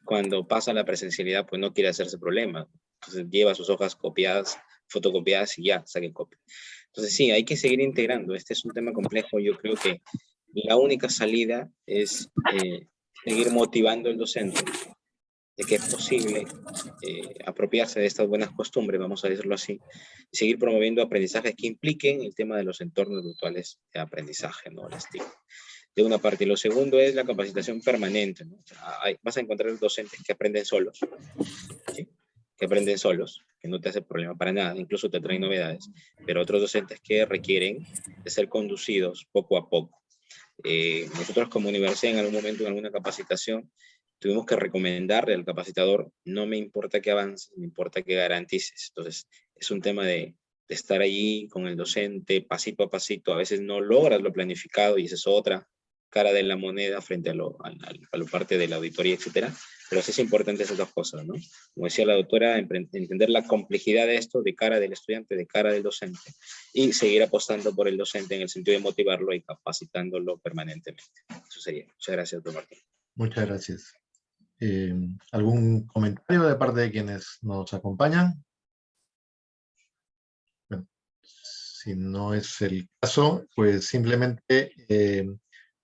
cuando pasa la presencialidad, pues no quiere hacerse problema. Entonces lleva sus hojas copiadas, fotocopiadas y ya, saque copia. Entonces sí, hay que seguir integrando. Este es un tema complejo. Yo creo que la única salida es seguir motivando al docente de que es posible apropiarse de estas buenas costumbres, vamos a decirlo así, y seguir promoviendo aprendizajes que impliquen el tema de los entornos virtuales de aprendizaje, ¿no? El estilo. De una parte. Y lo segundo es la capacitación permanente, ¿no? O sea, vas a encontrar docentes que aprenden solos, ¿sí? Que aprenden solos, que no te hace problema para nada, incluso te traen novedades, pero otros docentes que requieren de ser conducidos poco a poco. Nosotros como universidad en algún momento, en alguna capacitación, tuvimos que recomendarle al capacitador, no me importa que avances, me importa que garantices. Entonces, es un tema de estar allí con el docente, pasito a pasito. A veces no logras lo planificado y esa es otra cara de la moneda frente a lo parte de la auditoría, etcétera. Pero sí es importante esas dos cosas, ¿no? Como decía la doctora, entender la complejidad de esto de cara del estudiante, de cara del docente, y seguir apostando por el docente en el sentido de motivarlo y capacitándolo permanentemente. Eso sería. Muchas gracias, doctor Martín. Muchas gracias. ¿Algún comentario de parte de quienes nos acompañan? Bueno, si no es el caso, pues simplemente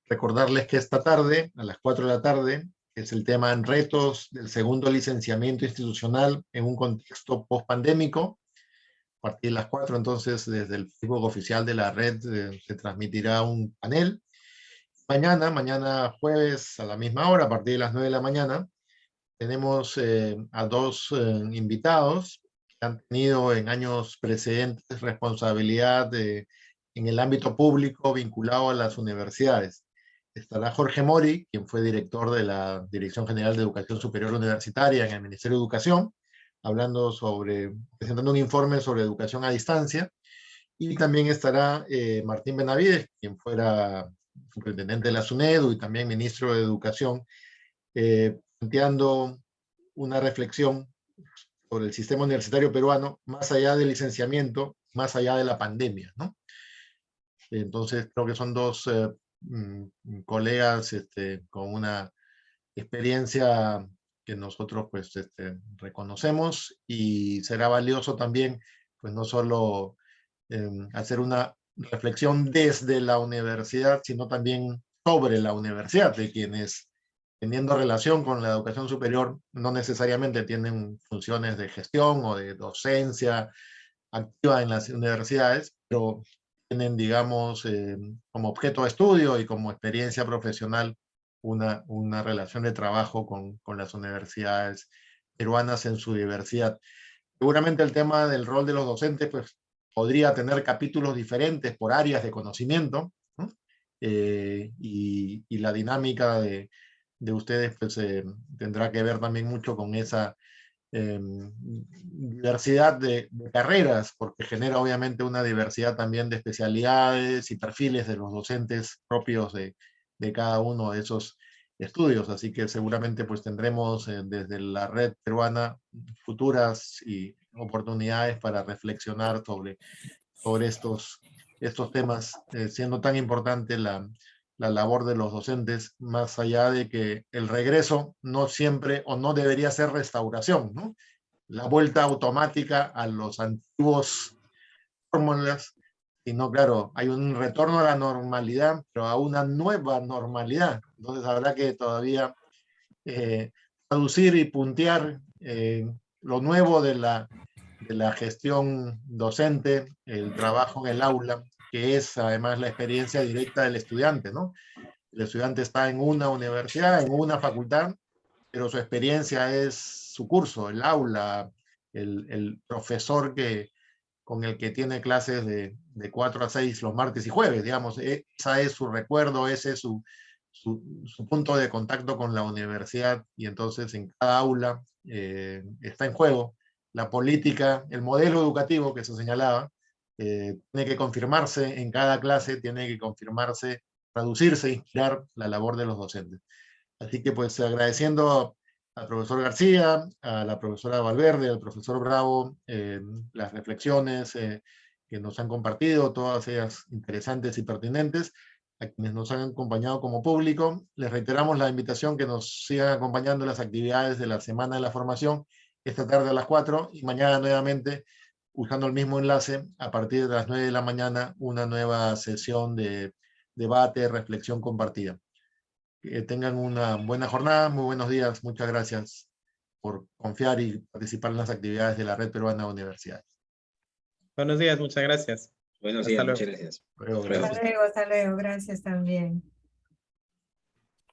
recordarles que esta tarde, a las 4 de la tarde, es el tema en retos del segundo licenciamiento institucional en un contexto post-pandémico. A partir de las 4, entonces, desde el Facebook oficial de la red se transmitirá un panel. Mañana jueves a la misma hora, a partir de las 9 de la mañana, tenemos a dos invitados que han tenido en años precedentes responsabilidad en el ámbito público vinculado a las universidades. Estará Jorge Mori, quien fue director de la Dirección General de Educación Superior Universitaria en el Ministerio de Educación, presentando un informe sobre educación a distancia. Y también estará Martín Benavides, quien fuera superintendente de la SUNEDU y también ministro de Educación, planteando una reflexión sobre el sistema universitario peruano, más allá del licenciamiento, más allá de la pandemia, ¿no? Entonces, creo que son dos colegas con una experiencia que nosotros pues, reconocemos, y será valioso también, pues no solo hacer una reflexión desde la universidad, sino también sobre la universidad, de quienes, teniendo relación con la educación superior, no necesariamente tienen funciones de gestión o de docencia activa en las universidades, pero tienen, digamos, como objeto de estudio y como experiencia profesional una relación de trabajo con las universidades peruanas en su diversidad. Seguramente el tema del rol de los docentes pues, podría tener capítulos diferentes por áreas de conocimiento, ¿no? Y la dinámica de ustedes pues, tendrá que ver también mucho con esa diversidad de carreras, porque genera obviamente una diversidad también de especialidades y perfiles de los docentes propios de cada uno de esos estudios. Así que seguramente pues tendremos desde la red peruana futuras y oportunidades para reflexionar sobre estos temas, siendo tan importante la labor de los docentes, más allá de que el regreso no siempre o no debería ser restauración, ¿no? La vuelta automática a los antiguos fórmulas, sino, claro, hay un retorno a la normalidad, pero a una nueva normalidad. Entonces habrá que todavía traducir y puntear lo nuevo de la de la gestión docente, el trabajo en el aula, que es además la experiencia directa del estudiante, ¿no? El estudiante está en una universidad, en una facultad, pero su experiencia es su curso, el aula, el profesor con el que tiene clases de 4 a 6 los martes y jueves, digamos. Esa es su recuerdo, ese es su punto de contacto con la universidad, y entonces en cada aula está en juego la política, el modelo educativo que se señalaba, tiene que confirmarse en cada clase, tiene que confirmarse, traducirse, inspirar la labor de los docentes. Así que pues agradeciendo al profesor García, a la profesora Valverde, al profesor Bravo, las reflexiones que nos han compartido, todas ellas interesantes y pertinentes, a quienes nos han acompañado como público. Les reiteramos la invitación que nos sigan acompañando en las actividades de la Semana de la Formación, esta tarde a las 4 y mañana nuevamente, usando el mismo enlace, a partir de las 9 de la mañana, una nueva sesión de debate, reflexión compartida. Que tengan una buena jornada, muy buenos días, muchas gracias por confiar y participar en las actividades de la Red Peruana de Universidades. Buenos días, muchas gracias. Buenos Hasta días, luego. muchas gracias. Hasta luego, gracias. Hasta luego, gracias también.